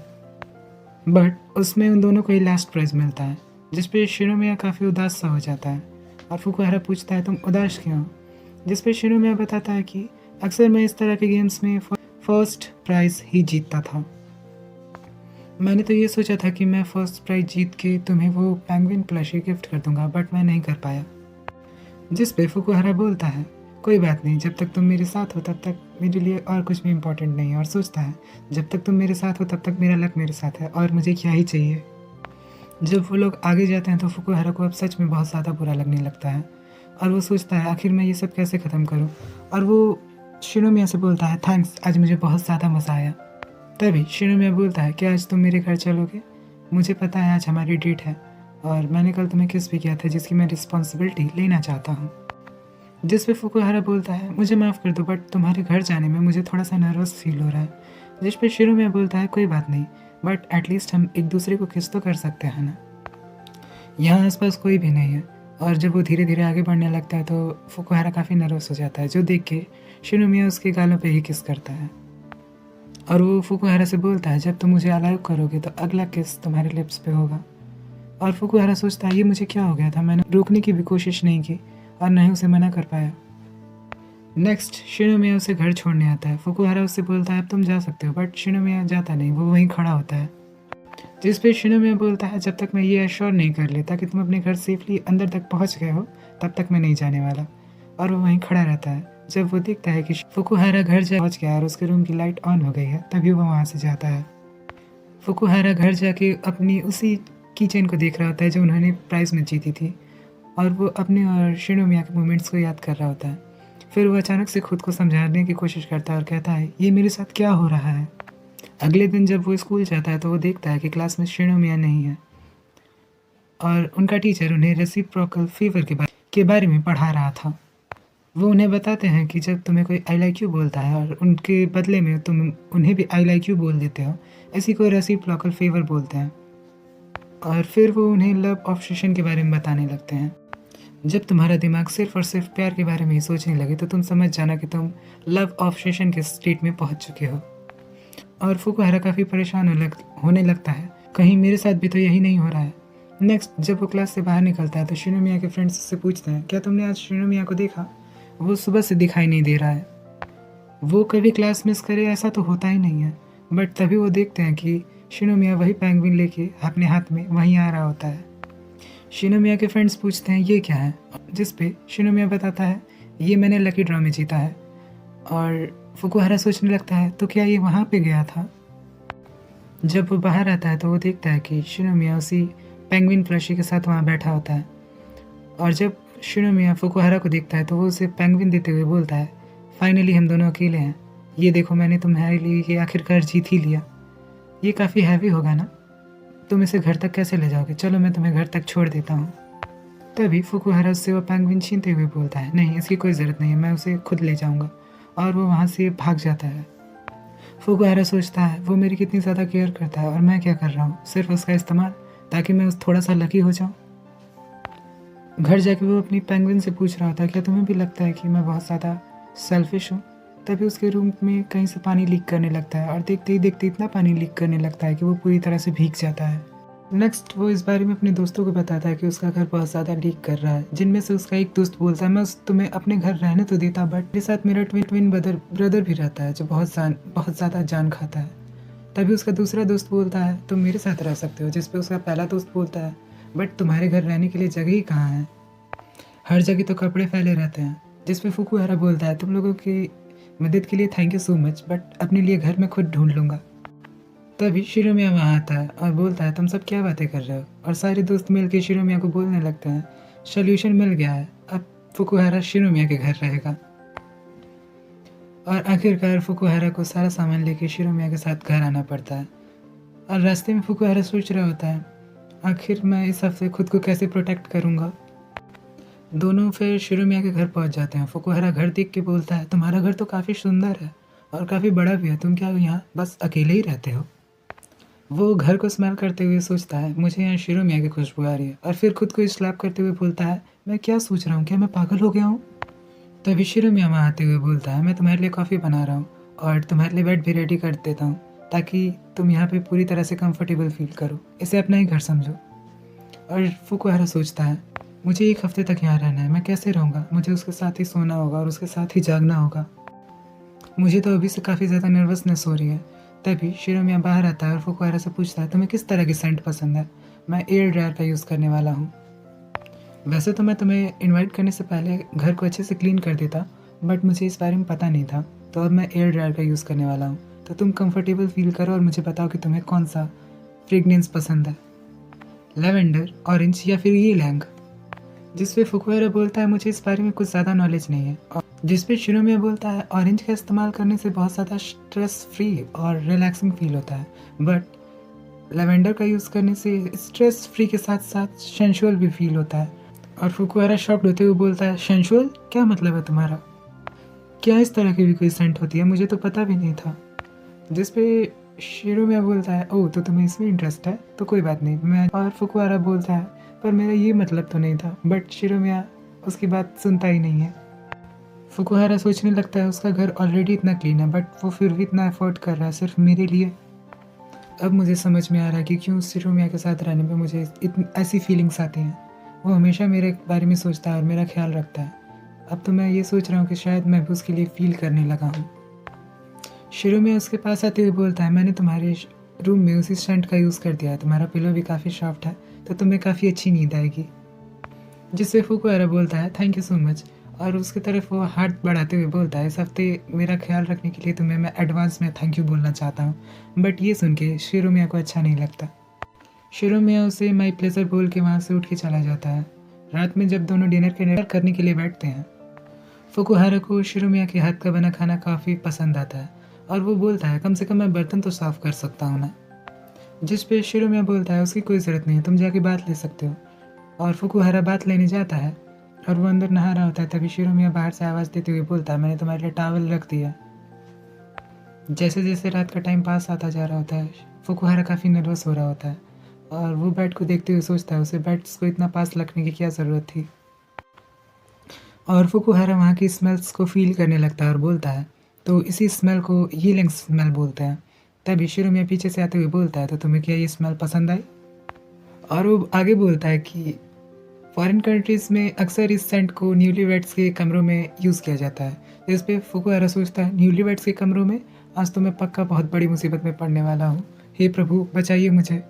बट उसमें उन दोनों को ही लास्ट प्राइज़ मिलता है, जिस पे शिरोमिया काफ़ी उदास सा हो जाता है, और फुकुहारा पूछता है तुम उदास क्यों हो, जिस पे शिरोमिया बताता है कि अक्सर मैं इस तरह के गेम्स में फर्स्ट प्राइज़ ही जीतता था। मैंने तो ये सोचा था कि मैं फर्स्ट प्राइज़ जीत के तुम्हें वो पेंगुइन प्लशी गिफ्ट कर दूंगा, बट मैं नहीं कर पाया। जिस पे फुकुहारा बोलता है कोई बात नहीं, जब तक तुम मेरे साथ हो तब तक मेरे लिए और कुछ भी इम्पोर्टेंट नहीं है, और सोचता है जब तक तुम मेरे साथ हो तब तक मेरा लक मेरे साथ है, और मुझे क्या ही चाहिए। जब वो लोग आगे जाते हैं तो फुकुहारा को अब सच में बहुत ज़्यादा बुरा लगने लगता है, और वो सोचता है आखिर मैं ये सब कैसे ख़त्म करूँ, और वो शिरोमिया से बोलता है थैंक्स, आज मुझे बहुत ज़्यादा मज़ा आया। तभी शिरोमिया बोलता है कि आज तुम मेरे घर चलोगे, मुझे पता है आज हमारी डेट है, और मैंने कल तुम्हें किस भी किया था जिसकी मैं रिस्पॉन्सिबिलिटी लेना चाहता हूँ। जिस पे फुकुहारा बोलता है मुझे माफ़ कर दो, बट तुम्हारे घर जाने में मुझे थोड़ा सा नर्वस फील हो रहा है। जिस पे शिरोमिया बोलता है कोई बात नहीं, बट एटलीस्ट हम एक दूसरे को किस तो कर सकते हैं ना। यहाँ आसपास कोई भी नहीं है, और जब वो धीरे धीरे आगे बढ़ने लगता है तो फुकुहारा काफ़ी नर्वस हो जाता है, जो देख के शिरोमिया उसके गालों पे ही किस करता है, और वो फुकुहारा से बोलता है जब तुम मुझे अलाउ करोगे तो अगला किस तुम्हारे लिप्स पे होगा। और फुकुहारा सोचता है ये मुझे क्या हो गया था, मैंने रोकने की भी कोशिश नहीं की और न ही उसे मना कर पाया। नेक्स्ट शिरोमिया उसे घर छोड़ने आता है, फुकुहारा उससे बोलता है अब तुम जा सकते हो, बट शिरोमिया जाता नहीं, वो वहीं खड़ा होता है। जिस पे शिरोमिया बोलता है जब तक मैं ये एश्योर नहीं कर लेता कि तुम अपने घर सेफली अंदर तक पहुंच गए हो तब तक मैं नहीं जाने वाला, और वो वहीं खड़ा रहता है। जब वो देखता है कि फुकुहारा घर जा पहुँच गया और उसके रूम की लाइट ऑन हो गई है, तभी वो वहाँ से जाता है। फुकुहारा घर जाके अपनी उसी कीचेन को देख रहा होता है जो उन्होंने प्राइज़ में जीती थी, और वो अपने और शिरोमिया के मोमेंट्स को याद कर रहा होता है। फिर वो अचानक से खुद को समझाने की कोशिश करता है और कहता है ये मेरे साथ क्या हो रहा है। अगले दिन जब वो स्कूल जाता है तो वो देखता है कि क्लास में शिरोमिया नहीं है, और उनका टीचर उन्हें रेसिप्रोकल फीवर के बारे में पढ़ा रहा था। वो उन्हें बताते हैं कि जब तुम्हें कोई आई लाइक यू बोलता है और उनके बदले में तुम उन्हें भी आई लाइक यू बोल देते हो, इसी को रेसिप्रोकल फीवर बोलते हैं। और फिर वो उन्हें लव ऑब्सेशन के बारे में बताने लगते हैं। जब तुम्हारा दिमाग सिर्फ और सिर्फ प्यार के बारे में ही सोचने लगे तो तुम समझ जाना कि तुम लव ऑब्सेशन के स्टेट में पहुंच चुके हो। और फुकुहारा काफ़ी परेशान होने लगता है, कहीं मेरे साथ भी तो यही नहीं हो रहा है। नेक्स्ट जब वो क्लास से बाहर निकलता है तो शिरोमिया के फ्रेंड्स उससे पूछते हैं क्या तुमने आज शिरोमिया को देखा, वो सुबह से दिखाई नहीं दे रहा है। वो कभी क्लास मिस करे ऐसा तो होता ही नहीं है, बट तभी वो देखते हैं कि शिरोमिया वही पेंगुइन लेके अपने हाथ में वहीं आ रहा होता है। शिरोमिया के फ्रेंड्स पूछते हैं ये क्या है, जिस पे शिरोमिया बताता है ये मैंने लकी ड्रॉ में जीता है। और फुकुहारा सोचने लगता है तो क्या ये वहाँ पे गया था। जब वो बाहर आता है तो वो देखता है कि शिरोमिया उसी पेंगुइन प्लशी के साथ वहाँ बैठा होता है, और जब शिरोमिया फुकुहारा को देखता है तो वो उसे पेंगुइन देते हुए बोलता है फाइनली हम दोनों अकेले हैं, ये देखो मैंने तुम्हारे लिए ये आखिरकार जीत ही लिया। ये काफ़ी हैवी होगा ना, तुम इसे घर तक कैसे ले जाओगे, चलो मैं तुम्हें घर तक छोड़ देता हूँ। तभी फुकुहारा उससे वो पेंगुइन छीनते हुए बोलता है नहीं इसकी कोई ज़रूरत नहीं है, मैं उसे खुद ले जाऊँगा। और वो वहाँ से भाग जाता है। फुकुहारा सोचता है वो मेरी कितनी ज़्यादा केयर करता है और मैं क्या कर रहा हूँ, सिर्फ उसका इस्तेमाल ताकि मैं उस थोड़ा सा लकी हो जाऊँ। घर जाके वो अपनी पेंगुइन से पूछ रहा था, क्या तुम्हें भी लगता है कि मैं बहुत ज़्यादा सेल्फिश हूँ? तभी उसके रूम में कहीं से पानी लीक करने लगता है और देखते ही देखते इतना पानी लीक करने लगता है कि वो पूरी तरह से भीग जाता है। नेक्स्ट वो इस बारे में अपने दोस्तों को बताता है कि उसका घर बहुत ज़्यादा लीक कर रहा है, जिनमें से उसका एक दोस्त बोलता है मैं तुम्हें अपने घर रहने तो देता, बट मेरे साथ मेरा ट्विन ब्रदर भी रहता है जो बहुत ज़्यादा जान खाता है। तभी उसका दूसरा दोस्त बोलता है तुम मेरे साथ रह सकते हो, जिस पे उसका पहला दोस्त बोलता है बट तुम्हारे घर रहने के लिए जगह ही कहाँ है, हर जगह तो कपड़े फैले रहते हैं। जिस पे फुकुहारा बोलता है तुम लोगों की मदद के लिए thank you so much, but अपने लिए घर मैं खुद ढूंढ लूँगा। तभी शिरोमिया वहाँ आता है और बोलता है तुम सब क्या बातें कर रहे हो, और सारे दोस्त मिलकर शिरोमिया को बोलने लगते हैं सोल्यूशन मिल गया है, अब फुकुहारा शिरोमिया के घर रहेगा। और आखिरकार फुकुहारा को सारा सामान लेकर शिरोमिया के साथ घर आना पड़ता है। और रास्ते में फुकुहारा सोच रहा होता है आखिर मैं इस हफ्ते खुद को कैसे प्रोटेक्ट करूँगा। दोनों फिर शिरोमिया के घर पहुंच जाते हैं। फुकुहारा घर देख के बोलता है तुम्हारा घर तो काफ़ी सुंदर है और काफ़ी बड़ा भी है, तुम क्या यहाँ बस अकेले ही रहते हो? वो घर को स्मेल करते हुए सोचता है मुझे यहाँ शिरोमिया की खुशबू आ रही है, और फिर खुद को स्लैप करते हुए बोलता है मैं क्या सोच रहा हूँ, क्या मैं पागल हो गया हूँ? तभी शिरोमिया वहाँ आते हुए बोलता है मैं तुम्हारे लिए कॉफ़ी बना रहा हूँ और तुम्हारे लिए बेड भी रेडी कर देता हूँ ताकि तुम यहाँ पे पूरी तरह से कंफर्टेबल फील करो, इसे अपना ही घर समझो। और फुकुहारा सोचता है मुझे एक हफ्ते तक यहाँ रहना है, मैं कैसे रहूँगा, मुझे उसके साथ ही सोना होगा और उसके साथ ही जागना होगा। मुझे तो अभी से काफ़ी ज़्यादा नर्वसनेस हो रही है। तभी शिरोमिया बाहर आता है और फुकुहारा से पूछता है तुम्हें किस तरह की सेंट पसंद है? मैं एयर ड्रायर का यूज़ करने वाला हूँ। वैसे तो मैं तुम्हें इनवाइट करने से पहले घर को अच्छे से क्लीन कर देता, बट मुझे इस बारे में पता नहीं था, तो अब मैं एयर ड्रायर का यूज़ करने वाला हूँ। तो तुम कंफर्टेबल फील करो और मुझे बताओ कि तुम्हें कौन सा फ्रेगनेंस पसंद है, लेवेंडर, ऑरेंज या फिर ये लैंग। जिस पे फुकुहारा बोलता है मुझे इस बारे में कुछ ज़्यादा नॉलेज नहीं है। और जिस पे शिरोमिया बोलता है ऑरेंज का इस्तेमाल करने से बहुत ज़्यादा स्ट्रेस फ्री और रिलैक्सिंग फील होता है, बट लेवेंडर का यूज़ करने से स्ट्रेस फ्री के साथ साथ सेंशुअल भी फील होता है। और फुकुहारा शॉक्ड होते हुए बोलता है सेंशुअल क्या मतलब है तुम्हारा? क्या इस तरह की भी कोई सेंट होती है? मुझे तो पता भी नहीं था। जिस पे शिरोमिया बोलता है ओह तो तुम्हें इसमें इंटरेस्ट है, तो कोई बात नहीं मैं। और फुकुहारा बोलता है पर मेरा ये मतलब तो नहीं था, बट शिरोमिया उसकी बात सुनता ही नहीं है। फुकुहारा सोचने लगता है उसका घर ऑलरेडी इतना क्लीन है बट वो फिर भी इतना एफर्ट कर रहा है सिर्फ मेरे लिए। अब मुझे समझ में आ रहा है कि क्यों शिरोमिया के साथ रहने में मुझे इतनी ऐसी फीलिंग्स आती हैं। वो हमेशा मेरे बारे में सोचता है और मेरा ख्याल रखता है। अब तो मैं ये सोच रहा हूँ कि शायद मैं भी उसके लिए फील करने लगा हूँ। शिरोमिया उसके पास आते हुए बोलता है मैंने तुम्हारे रूम में उसी स्टंट का यूज़ कर दिया है, तुम्हारा पिलो भी काफ़ी सॉफ्ट है तो तुम्हें काफ़ी अच्छी नींद आएगी। जिससे फुकुहारा बोलता है थैंक यू सो मच, और उसकी तरफ वो हाथ बढ़ाते हुए बोलता है इस हफ्ते मेरा ख्याल रखने के लिए तुम्हें मैं एडवांस में थैंक यू बोलना चाहता हूँ। बट ये सुन के शिरोमिया को अच्छा नहीं लगता। शिरोमिया उसे माई प्लेजर बोल के वहाँ से उठ के चला जाता है। रात में जब दोनों डिनर करने के लिए बैठते हैं, फुकुहारा को शिरोमिया के हाथ का बना खाना काफ़ी पसंद आता है और वो बोलता है कम से कम मैं बर्तन तो साफ़ कर सकता हूँ ना। जिस पे शिरोमिया बोलता है उसकी कोई ज़रूरत नहीं है, तुम जाके बात ले सकते हो। और फुकुहारा बात लेने जाता है और वो अंदर नहा रहा होता है। तभी शिरोमिया बाहर से आवाज़ देते हुए बोलता है मैंने तुम्हारे लिए टॉवल रख दिया। जैसे जैसे रात का टाइम पास आता जा रहा होता है फुकुहारा काफ़ी नर्वस हो रहा होता है और वो बेड को देखते हुए सोचता है उसे बेड्स को इतना पास रखने की क्या ज़रूरत थी। और फुकुहारा वहाँ की स्मेल्स को फील करने लगता है और बोलता है तो इसी स्मेल को हीलिंग स्मेल बोलते हैं। तभी शिरोमिया पीछे से आते हुए बोलता है तो तुम्हें क्या ये स्मेल पसंद आई? और वो आगे बोलता है कि फॉरेन कंट्रीज़ में अक्सर इस सेंट को न्यूलीवेड्स के कमरों में यूज़ किया जाता है। इस पे फुकुहारा सोचता है न्यूलीवेड्स के कमरों में, आज तो मैं पक्का बहुत बड़ी मुसीबत में पड़ने वाला हूँ, हे प्रभु बचाइए मुझे।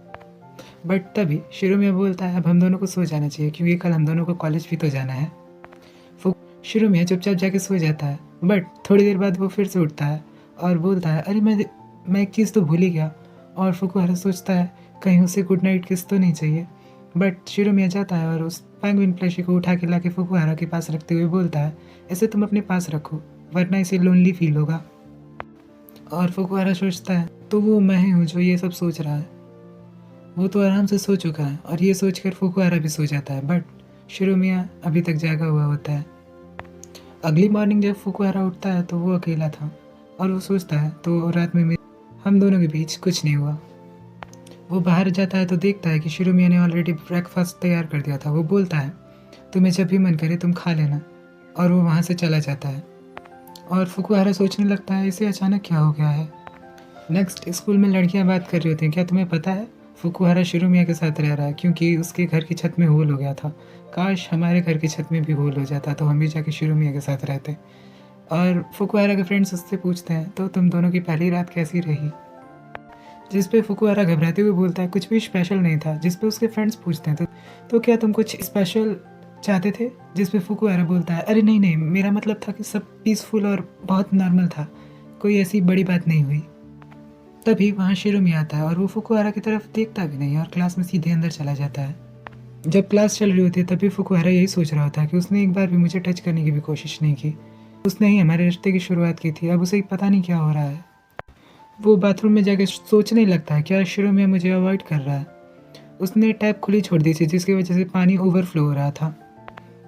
बट तभी शिरोमिया बोलता है अब हम दोनों को सो जाना चाहिए क्योंकि कल हम दोनों को कॉलेज भी तो जाना है। शिरोमिया चुपचाप जाके सो जाता है बट थोड़ी देर बाद वो फिर से उठता है और बोलता है अरे मैं एक चीज़ तो भूल ही गया। और फुकुहारा सोचता है कहीं उसे गुड नाइट किस तो नहीं चाहिए। बट शिरोमिया जाता है और उस पेंगुइन प्लशी को उठा के लाके फुकुहारा के पास रखते हुए बोलता है इसे तुम अपने पास रखो वरना इसे लोनली फील होगा। और फुकुहारा सोचता है तो वो मैं ही हूँ जो ये सब सोच रहा है। वो तो आराम से सो चुका है और ये सोचकर फुकुहारा भी सो जाता है बट शिरोमिया अभी तक जागा हुआ होता है। अगली मॉर्निंग जब फुकुहारा उठता है तो वो अकेला था और वो सोचता है तो रात में हम दोनों के बीच कुछ नहीं हुआ। वो बाहर जाता है तो देखता है कि शिरोमिया ने ऑलरेडी ब्रेकफास्ट तैयार कर दिया था। वो बोलता है तुम्हें जब भी मन करे तुम खा लेना, और वो वहाँ से चला जाता है। और फुकुहारा सोचने लगता है इसे अचानक क्या हो गया है। नेक्स्ट स्कूल में लड़कियां बात कर रही होती हैं, क्या तुम्हें पता है फुकुहारा शिरोमिया के साथ रह रहा है क्योंकि उसके घर की छत में होल हो गया था। काश हमारे घर की छत में भी होल हो जाता तो हम भी जाके शिरोमिया के साथ रहते। और फुकुहारा के फ्रेंड्स उससे पूछते हैं तो तुम दोनों की पहली रात कैसी रही, जिस पे फुकुहारा घबराते हुए बोलता है कुछ भी स्पेशल नहीं था। जिस पे उसके फ्रेंड्स पूछते हैं तो क्या तुम कुछ स्पेशल चाहते थे, जिस पे फुकुहारा बोलता है अरे नहीं नहीं, मेरा मतलब था कि सब पीसफुल और बहुत नॉर्मल था, कोई ऐसी बड़ी बात नहीं हुई। तभी वहाँ शिरोमी आता है और वो फुकुहारा की तरफ देखता भी नहीं और क्लास में सीधे अंदर चला जाता है। जब क्लास चल रही होती है तभी फुकुहारा यही सोच रहा होता है कि उसने एक बार भी मुझे टच करने की भी कोशिश नहीं की। उसने ही हमारे रिश्ते की शुरुआत की थी, अब उसे पता नहीं क्या हो रहा है। वो बाथरूम में जाके सोचने लगता है क्या शिरोमी मुझे अवॉइड कर रहा है। उसने टैप खुली छोड़ दी थी जिसकी वजह से पानी ओवरफ्लो हो रहा था।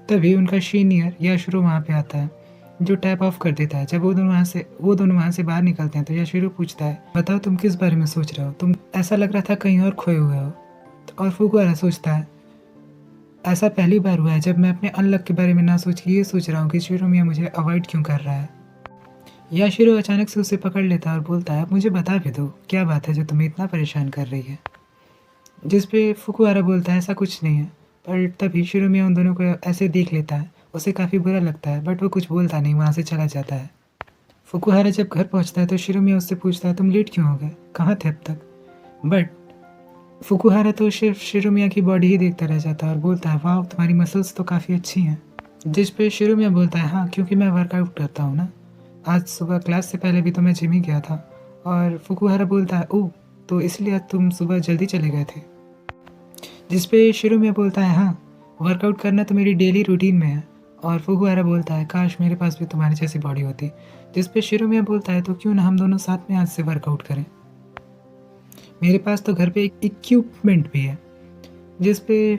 तभी उनका सीनियर याशिरो वहाँ पे आता है जो टैप ऑफ कर देता है। जब वो दोनों वहाँ से बाहर निकलते हैं तो याशिरो पूछता है बताओ तुम किस बारे में सोच रहे हो, तुम ऐसा लग रहा था कहीं और खोए हुए हो। और फुकुहारा सोचता है ऐसा पहली बार हुआ है जब मैं अपने अनलक के बारे में ना सोच के ये सोच रहा हूँ कि शिरोमिया मुझे अवॉइड क्यों कर रहा है। याशिरो अचानक से उसे पकड़ लेता है और बोलता है मुझे बता भी दो क्या बात है जो तुम्हें इतना परेशान कर रही है। जिस पे फुकुहारा बोलता है ऐसा कुछ नहीं है। पर तभी शिरोमिया उन दोनों को ऐसे देख लेता है, उसे काफ़ी बुरा लगता है बट वो कुछ बोलता नहीं, वहाँ से चला जाता है। फुकुहारा जब घर पहुँचता है तो शिरोमिया उससे पूछता है तुम लेट क्यों हो गए, कहाँ थे अब तक। बट फुकुहारा तो सिर्फ शिरोमिया की बॉडी ही देखता रह जाता है और बोलता है वाह तुम्हारी मसल्स तो काफ़ी अच्छी हैं। जिस पे शिरोमिया बोलता है हाँ क्योंकि मैं वर्कआउट करता हूँ ना, आज सुबह क्लास से पहले भी तो मैं जिम ही गया था। और फुकुहारा बोलता है ओह तो इसलिए आज तुम सुबह जल्दी चले गए थे। जिस पे शिरोमिया बोलता है हाँ वर्कआउट करना तो मेरी डेली रूटीन में है। और फुकुहारा बोलता है काश मेरे पास भी तुम्हारी जैसी बॉडी होती। जिस पे शिरोमिया बोलता है तो क्यों ना हम दोनों साथ में आज से वर्कआउट करें, मेरे पास तो घर पे एक इक्विपमेंट भी है। जिस पे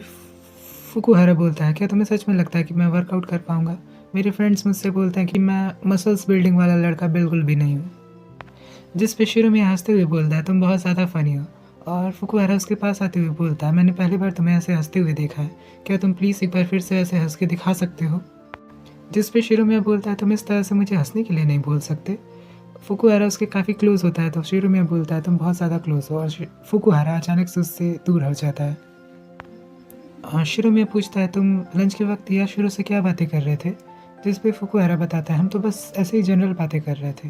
फुकुहारा बोलता है क्या तुम्हें सच में लगता है कि मैं वर्कआउट कर पाऊंगा, मेरे फ्रेंड्स मुझसे बोलते हैं कि मैं मसल्स बिल्डिंग वाला लड़का बिल्कुल भी नहीं हूँ। जिस पे शिरोमिया हंसते हुए बोलता है तुम बहुत ज़्यादा फनी हो। और फुकुहारा उसके पास आते हुए बोलता है मैंने पहली बार तुम्हें ऐसे हंसते हुए देखा है, क्या तुम प्लीज़ एक बार फिर से ऐसे हंस के दिखा सकते हो। जिस पे शिरोमिया बोलता है तुम इस तरह से मुझे हंसने के लिए नहीं बोल सकते। फुकुहारा उसके काफ़ी क्लोज होता है तो शिरोमिया बोलता है तुम बहुत ज़्यादा क्लोज हो। और फुकुहारा अचानक से उससे दूर हो जाता है। और शिरोमिया पूछता है तुम लंच के वक्त याशिरो से क्या बातें कर रहे थे। जिस पे फुकुहारा बताता है हम तो बस ऐसे ही जनरल बातें कर रहे थे,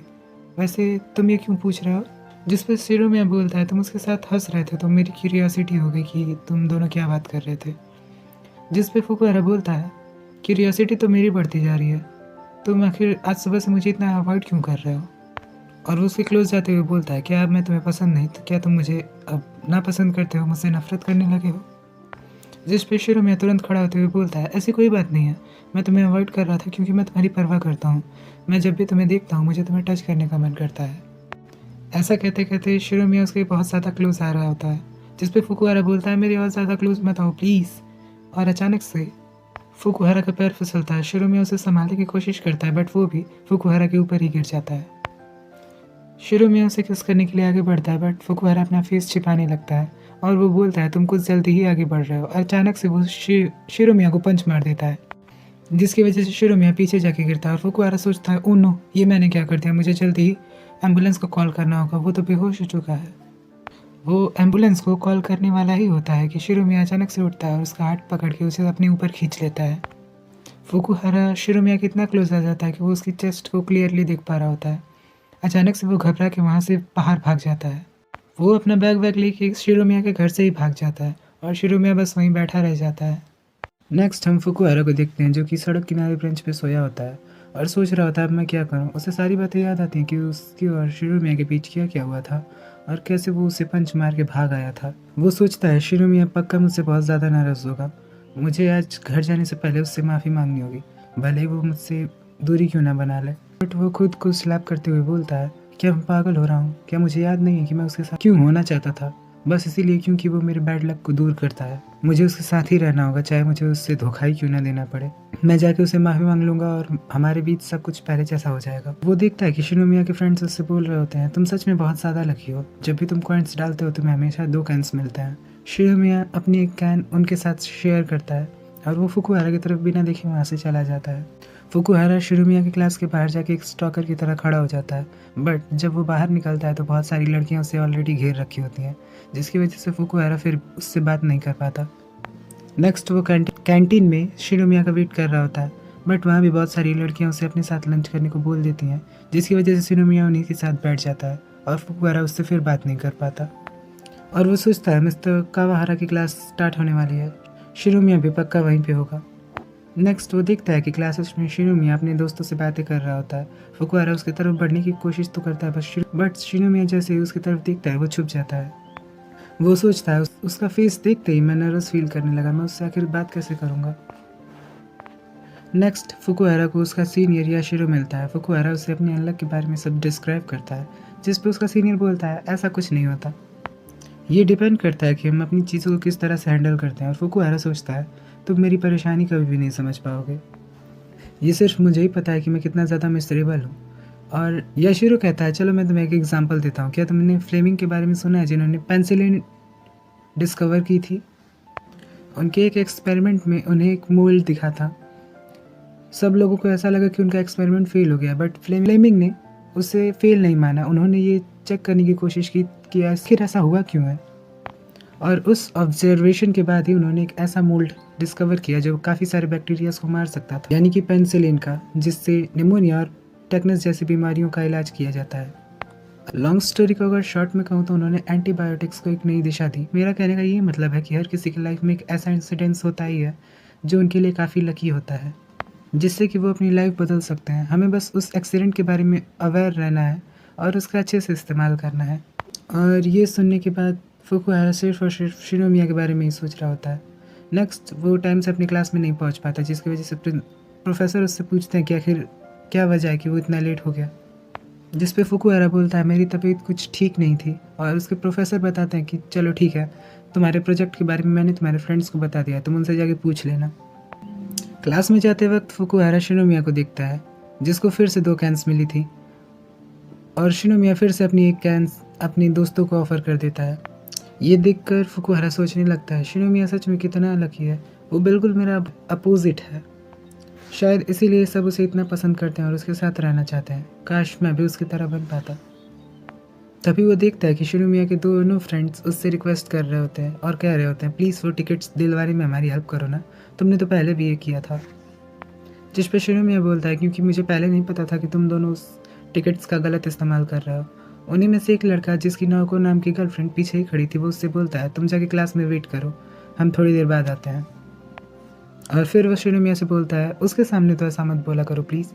वैसे तुम ये क्यों पूछ रहे हो। जिस पे शिरोमिया बोलता है तुम उसके साथ हंस रहे थे तो मेरी क्यूरियोसिटी हो गई कि तुम दोनों क्या बात कर रहे थे। जिस पे फुकुहारा बोलता है क्यूरियोसिटी तो मेरी बढ़ती जा रही है, तुम आखिर आज सुबह से मुझे इतना अवॉइड क्यों कर रहे हो। और वो उसके क्लोज जाते हुए बोलता है क्या अब मैं तुम्हें पसंद नहीं, तो क्या तुम मुझे अब ना पसंद करते हो, मुझसे नफरत करने लगे हो। जिस पे शिरोमिया तुरंत खड़ा होते हुए बोलता है ऐसी कोई बात नहीं है, मैं तुम्हें अवॉइड कर रहा था क्योंकि मैं तुम्हारी परवाह करता हूँ। मैं जब भी तुम्हें देखता हूँ मुझे तुम्हें टच करने का मन करता है। ऐसा कहते कहते शिरोमिया उसके बहुत ज़्यादा क्लोज आ रहा होता है। जिस पे फुकुहारा बोलता है मेरी और ज़्यादा क्लोज मत आओ प्लीज़। और अचानक से फुकुहारा का पैर फिसलता है। शिरोमिया उसे संभालने की कोशिश करता है बट वो भी फुकुहारा के ऊपर ही गिर जाता है। शिरोमिया उसे किस करने के लिए आगे बढ़ता है बट फुकुहारा अपना फेस छिपाने लगता है और वो बोलता है तुम कुछ जल्दी ही आगे बढ़ रहे हो। और अचानक से वो शिरोमिया को पंच मार देता है जिसकी वजह से शिरोमिया पीछे जाके गिरता है। और फुकुहारा सोचता है ओ नो ये मैंने क्या कर दिया, मुझे जल्दी ही एम्बुलेंस को कॉल करना होगा, वो तो बेहोश हो चुका है। वो एम्बुलेंस को कॉल करने वाला ही होता है कि शिरोमिया अचानक से उठता है और उसका हाथ पकड़ के उसे अपने ऊपर खींच लेता है। फुकुहारा शिरोमिया के इतना क्लोज आ जाता है कि वो उसकी चेस्ट को क्लियरली देख पा रहा होता है। अचानक से वो घबरा के वहाँ से बाहर भाग जाता है। वो अपना बैग वैग लेके शिरोमिया के घर से ही भाग जाता है और शिरोमिया बस वहीं बैठा रह जाता है। नेक्स्ट हम फुकुहारा को देखते हैं जो कि सड़क किनारे बेंच पे सोया होता है और सोच रहा होता है अब मैं क्या करूं। उसे सारी बातें याद आती हैं कि उसकी और शिरोमिया के बीच क्या क्या हुआ था और कैसे वो उसे पंच मार के भाग आया था। वो सोचता है शिरोमिया पक्का मुझसे बहुत ज़्यादा नाराज़ होगा, मुझे आज घर जाने से पहले उससे माफ़ी मांगनी होगी, भले ही वो मुझसे दूरी क्यों ना बना ले। बट वो खुद को स्लैप करते हुए बोलता है क्या मैं पागल हो रहा हूँ, क्या मुझे याद नहीं है कि मैं उसके साथ क्यों होना चाहता था। बस इसीलिए क्योंकि वो मेरे बैड लक को दूर करता है। मुझे उसके साथ ही रहना होगा, चाहे मुझे उससे धोखा ही क्यों ना देना पड़े। मैं जाके उसे माफ़ी मांग लूँगा और हमारे बीच सब कुछ पहले जैसा हो जाएगा। वो देखता है कि शिनोमिया के फ्रेंड्स उससे बोल रहे होते हैं, तुम सच में बहुत ज़्यादा लकी हो, जब भी तुम कॉइन्स डालते हो तुम्हें हमेशा 2 कॉइन्स मिलते हैं। शिनोमिया अपनी एक कैन उनके साथ शेयर करता है और वो फुकुहारा की तरफ बिना देखे वहाँ से चला जाता है। फुकुहारा शिनोमिया की क्लास के बाहर जाके एक स्टॉकर की तरह खड़ा हो जाता है, बट जब वो बाहर निकलता है तो बहुत सारी लड़कियां उसे ऑलरेडी घेर रखी होती हैं, जिसकी वजह से फुकुहारा फिर उससे बात नहीं कर पाता। नेक्स्ट वो कैंटीन में शिनोमिया का वेट कर रहा होता है, बट वहाँ भी बहुत सारी लड़कियां उसे अपने साथ लंच करने को बोल देती हैं, जिसकी वजह से शिनोमिया उन्हीं के साथ बैठ जाता है और फुकुहारा उससे फिर बात नहीं कर पाता। और वो सोचता है मिस्टर कावाहारा की क्लास स्टार्ट होने वाली है, शिनोमिया भी पक्का वहीं पे होगा। नेक्स्ट वो देखता है कि क्लासेस में शिनोमिया अपने दोस्तों से बातें कर रहा होता है। फुकुहारा उसकी तरफ बढ़ने की कोशिश तो करता है, बट शिनोमिया जैसे ही उसकी तरफ देखता है वो छुप जाता है। वो सोचता है उसका फेस देखते ही मैं नर्वस फील करने लगा, मैं उससे आखिर बात कैसे करूँगा। नेक्स्ट फुकुहारा को उसका सीनियर याशिरो मिलता है। फुकुहारा उसे अपने अनलक के बारे में सब डिस्क्राइब करता है, जिस पे उसका सीनियर बोलता है ऐसा कुछ नहीं होता, ये डिपेंड करता है कि हम अपनी चीज़ों को किस तरह से हैंडल करते हैं। और फुकुहारा सोचता है तुम मेरी परेशानी कभी भी नहीं समझ पाओगे, ये सिर्फ मुझे ही पता है कि मैं कितना ज़्यादा मिस्ट्रेबल हूँ। और याशिरो कहता है चलो मैं तुम्हें एक एग्जांपल देता हूँ, क्या तुमने फ्लेमिंग के बारे में सुना है, जिन्होंने पेंसिलिन डिस्कवर की थी। उनके एक एक्सपेरिमेंट में उन्हें एक मोल्ड दिखा था, सब लोगों को ऐसा लगा कि उनका एक्सपेरिमेंट फेल हो गया, बट फ्लेमिंग ने उसे फेल नहीं माना। उन्होंने ये चेक करने की कोशिश की कि आखिर ऐसा हुआ क्यों है, और उस ऑब्जर्वेशन के बाद ही उन्होंने एक ऐसा मोल्ड डिस्कवर किया जो काफ़ी सारे बैक्टीरियाज को मार सकता था, यानी कि पेनिसिलिन का, जिससे निमोनिया और टेटनस जैसी बीमारियों का इलाज किया जाता है। लॉन्ग स्टोरी को अगर शॉर्ट में कहूँ तो उन्होंने एंटीबायोटिक्स को एक नई दिशा दी। मेरा कहने का ये मतलब है कि हर किसी की लाइफ में एक ऐसा इंसिडेंस होता ही है जो उनके लिए काफ़ी लकी होता है, जिससे कि वो अपनी लाइफ बदल सकते हैं। हमें बस उस एक्सीडेंट के बारे में अवेयर रहना है और उसका अच्छे से इस्तेमाल करना है। और ये सुनने के बाद फुकुहारा सिर्फ और सिर्फ शिनोमिया के बारे में ही सोच रहा होता है। नेक्स्ट वो टाइम से अपनी क्लास में नहीं पहुंच पाता, जिसकी वजह से प्रोफेसर उससे पूछते हैं कि आखिर क्या वजह है कि वो इतना लेट हो गया, जिस पे फुकुहारा बोलता है मेरी तबीयत कुछ ठीक नहीं थी। और उसके प्रोफेसर बताते हैं कि चलो ठीक है, तुम्हारे प्रोजेक्ट के बारे में मैंने तुम्हारे फ्रेंड्स को बता दिया, तुम उनसे जाके पूछ लेना। क्लास में जाते वक्त फुकुहारा शिनोमिया को देखता है, जिसको फिर से 2 कैंस मिली थी, और शिनोमिया फिर से अपनी एक कैन अपने दोस्तों को ऑफर कर देता है। ये देखकर फुकुहारा सोचने लगता है शिनोमिया सच में कितना लकी है, वो बिल्कुल मेरा अपोजिट है, शायद इसीलिए सब उसे इतना पसंद करते हैं और उसके साथ रहना चाहते हैं। काश मैं भी उसकी तरह बन पाता। तभी वो देखता है कि शिनोमिया के दोनों फ्रेंड्स उससे रिक्वेस्ट कर रहे होते हैं और कह रहे होते हैं प्लीज़ वो टिकट्स दिलवाने में हमारी हेल्प करो ना, तुमने तो पहले भी ये किया था। जिस पे शिनोमिया बोलता है क्योंकि मुझे पहले नहीं पता था कि तुम दोनों उस टिकट्स का गलत इस्तेमाल कर रहे हो। उन्हीं में से एक लड़का जिसकी नाओको नाम की गर्लफ्रेंड पीछे ही खड़ी थी, वो उससे बोलता है तुम जाके क्लास में वेट करो, हम थोड़ी देर बाद आते हैं। और फिर वो शिनोमिया से बोलता है उसके सामने तो ऐसा मत बोला करो प्लीज़,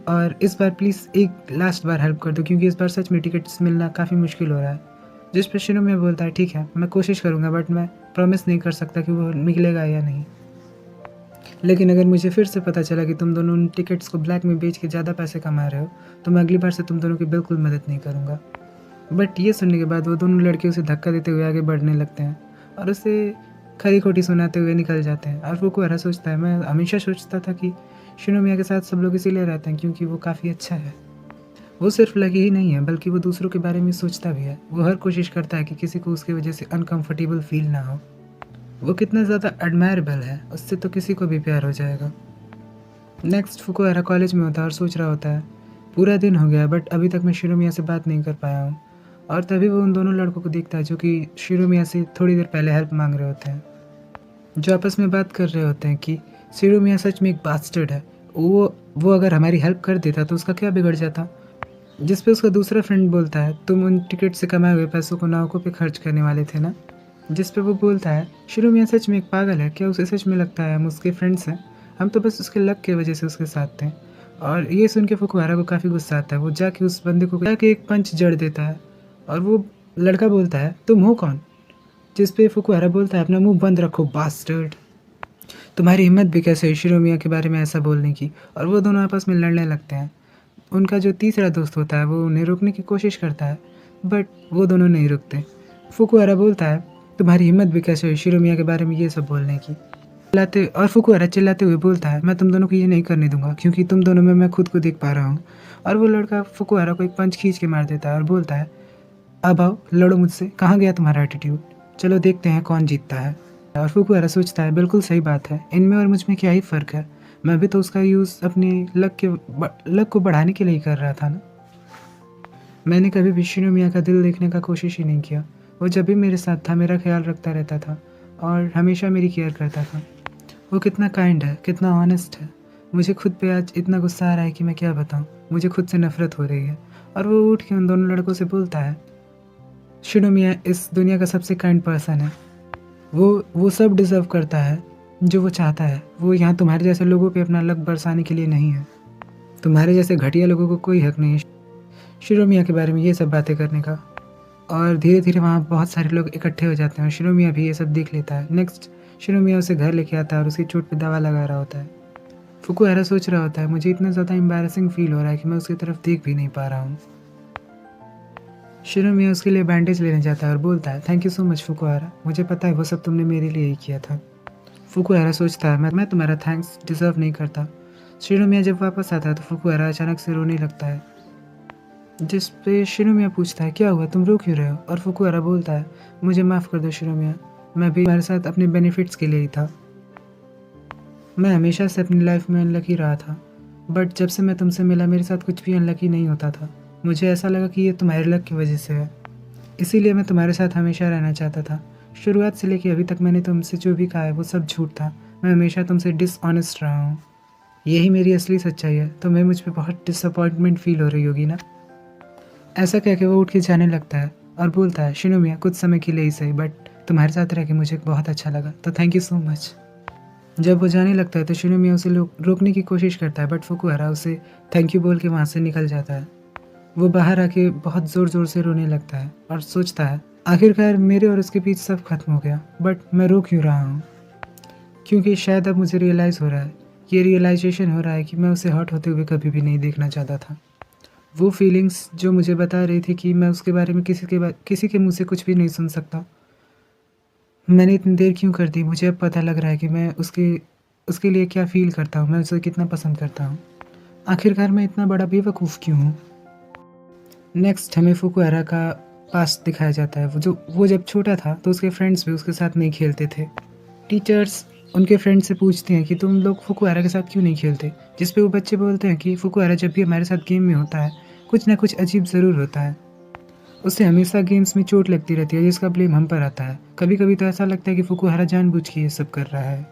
और इस बार प्लीज़ एक लास्ट बार हेल्प कर दो क्योंकि इस बार सच में टिकट्स मिलना काफ़ी मुश्किल हो रहा है। जिस पर शिनोमिया बोलता है ठीक है मैं कोशिश करूँगा, बट मैं प्रॉमिस नहीं कर सकता कि वो निकलेगा या नहीं, लेकिन अगर मुझे फिर से पता चला कि तुम दोनों उन टिकट्स को ब्लैक में बेच के ज़्यादा पैसे कमा रहे हो तो मैं अगली बार से तुम दोनों की बिल्कुल मदद नहीं करूँगा। बट ये सुनने के बाद वो दोनों लड़के उसे धक्का देते हुए आगे बढ़ने लगते हैं और उसे खरी खोटी सुनाते हुए निकल जाते हैं। और फुकुहारा सोचता है मैं हमेशा सोचता था कि शिनोमिया के साथ सब लोग इसीलिए रहते हैं क्योंकि वो काफ़ी अच्छा है। वो सिर्फ लकी ही नहीं है बल्कि वो दूसरों के बारे में सोचता भी है। वो हर कोशिश करता है कि किसी को उसकी वजह से अनकंफर्टेबल फील ना हो। वो कितना ज़्यादा एडमायरेबल है, उससे तो किसी को भी प्यार हो जाएगा। नेक्स्ट फुकुहारा कॉलेज में होता है और सोच रहा होता है पूरा दिन हो गया बट अभी तक मैं शिनोमिया से बात नहीं कर पाया हूँ। और तभी वो उन दोनों लड़कों को देखता है जो कि शिनोमिया से थोड़ी देर पहले हेल्प मांग रहे होते हैं, जो आपस में बात कर रहे होते हैं कि शिनोमिया सच में एक बास्टर्ड है, वो अगर हमारी हेल्प कर देता तो उसका क्या बिगड़ जाता। जिस पे उसका दूसरा फ्रेंड बोलता है तुम उन टिकट से कमाए हुए पैसों को नावकों पे खर्च करने वाले थे ना। जिस पे वो बोलता है शिनोमिया सच में एक पागल है, क्या उसे सच में लगता है हम उसके फ्रेंड्स हैं, हम तो बस उसके लक की वजह से उसके साथ थे। और ये सुन के फुकुहारा को काफ़ी गुस्सा आता है, वो जाके उस बंदे को जाके एक पंच जड़ देता है और वो लड़का बोलता है तुम हो कौन। जिस पे फुकुहारा बोलता है अपना मुंह बंद रखो बास्टर्ड, तुम्हारी हिम्मत भी कैसे है शिनोमिया के बारे में ऐसा बोलने की। और वो दोनों आपस में लड़ने लगते हैं। उनका जो तीसरा दोस्त होता है वो उन्हें रोकने की कोशिश करता है बट वो दोनों नहीं रुकते। फुकुहारा बोलता है, तुम्हारी हिम्मत भी कैसे हुई शिरोमिया के बारे में ये सब बोलने की। चिल्लाते और फुकुहारा चिल्लाते हुए बोलता है, मैं तुम दोनों को ये नहीं करने दूंगा क्योंकि तुम दोनों में मैं खुद को देख पा रहा हूँ। और वो लड़का फुकुहारा को एक पंच खींच के मार देता है और बोलता है, अब आओ लड़ो मुझसे, कहाँ गया तुम्हारा एटीट्यूड, चलो देखते हैं कौन जीतता है। और फुकुहारा सोचता है, बिल्कुल सही बात है, इनमें और मुझ में क्या ही फ़र्क है, मैं भी तो उसका यूज़ अपनी लक को बढ़ाने के लिए ही कर रहा था ना। मैंने कभी भी शिरोमिया का दिल देखने का कोशिश ही नहीं किया। वो जब भी मेरे साथ था मेरा ख्याल रखता रहता था और हमेशा मेरी केयर करता था। वो कितना काइंड है, कितना ऑनेस्ट है। मुझे खुद पे आज इतना गुस्सा आ रहा है कि मैं क्या बताऊँ, मुझे खुद से नफरत हो रही है। और वो उठ के उन दोनों लड़कों से बोलता है, शिरोमिया इस दुनिया का सबसे काइंड पर्सन है, वो सब डिज़र्व करता है जो वो चाहता है। वो यहाँ तुम्हारे जैसे लोगों पे अपना लक बरसाने के लिए नहीं है। तुम्हारे जैसे घटिया लोगों को कोई हक नहीं है शिरोमिया के बारे में ये सब बातें करने का। और धीरे धीरे वहाँ बहुत सारे लोग इकट्ठे हो जाते हैं और शिरोमिया भी ये सब देख लेता है। नेक्स्ट शिरोमिया उसे घर लेके आता है और उसकी चोट पे दवा लगा रहा होता है। फुकुहारा सोच रहा होता है, मुझे इतना ज़्यादा एम्बैरेसिंग फील हो रहा है कि मैं उसकी तरफ देख भी नहीं पा रहा हूँ। शिरोमिया उसके लिए बैंडेज लेने जाता है और बोलता है, थैंक यू सो मच फुकुहारा, मुझे पता है वो सब तुमने मेरे लिए ही किया था। फुकुहारा सोचता है, मैं तुम्हारा थैंक्स डिज़र्व नहीं करता। शिरोमिया जब वापस आता है तो फुकुहारा अचानक से रोने लगता है, जिस पे शिरोमिया पूछता है, क्या हुआ, तुम रो क्यों रहे हो? और फुकुहारा बोलता है, मुझे माफ़ कर दो शिरोमिया, मैं भी तुम्हारे साथ अपने बेनिफिट्स के लिए ही था। मैं हमेशा से अपनी लाइफ में अनलकी रहा था, बट जब से मैं तुमसे मिला मेरे साथ कुछ भी अनलकी नहीं होता था। मुझे ऐसा लगा कि ये तुम्हारे लक की वजह से है, इसीलिए मैं तुम्हारे साथ हमेशा रहना चाहता था। शुरुआत से लेकर अभी तक मैंने तुमसे जो भी कहा है वो सब झूठ था। मैं हमेशा तुमसे डिसऑनेस्ट रहा हूँ, यही मेरी असली सच्चाई है। तुम्हें मुझ पर बहुत डिसअपॉइंटमेंट फील हो रही होगी ना। ऐसा कह के वो उठ के जाने लगता है और बोलता है, शिरोमिया कुछ समय के लिए ही सही, बट तुम्हारे साथ रह के मुझे बहुत अच्छा लगा, तो थैंक यू सो मच। जब वो जाने लगता है तो शिरोमिया उसे रोकने की कोशिश करता है, बट फुकुहारा उसे थैंक यू बोल के वहाँ से निकल जाता है। वो बाहर आके बहुत ज़ोर ज़ोर से रोने लगता है और सोचता है, आखिरकार मेरे और उसके बीच सब खत्म हो गया, बट मैं रो क्यों रहा हूँ? क्योंकि शायद अब मुझे रियलाइज़ हो रहा है, ये रियलाइजेशन हो रहा है कि मैं उसे हर्ट होते हुए कभी भी नहीं देखना चाहता था। वो फीलिंग्स जो मुझे बता रही थी कि मैं उसके बारे में किसी के मुंह से कुछ भी नहीं सुन सकता, मैंने इतनी देर क्यों कर दी? मुझे अब पता लग रहा है कि मैं उसके लिए क्या फ़ील करता हूँ, मैं उसे कितना पसंद करता हूँ। आखिरकार मैं इतना बड़ा बेवकूफ़ क्यों हूँ? नेक्स्ट हमें फुकुहारा का पास्ट दिखाया जाता है। वो जब छोटा था तो उसके फ्रेंड्स भी उसके साथ नहीं खेलते थे। टीचर्स उनके फ्रेंड से पूछते हैं कि तुम लोग फुकुहारा के साथ क्यों नहीं खेलते, जिस पे वो बच्चे बोलते हैं कि फुकुहारा जब भी हमारे साथ गेम में होता है कुछ ना कुछ अजीब ज़रूर होता है, उसे हमेशा गेम्स में चोट लगती रहती है जिसका ब्लेम हम पर आता है। कभी कभी तो ऐसा लगता है कि फुकुहारा जानबूझ के ये सब कर रहा है।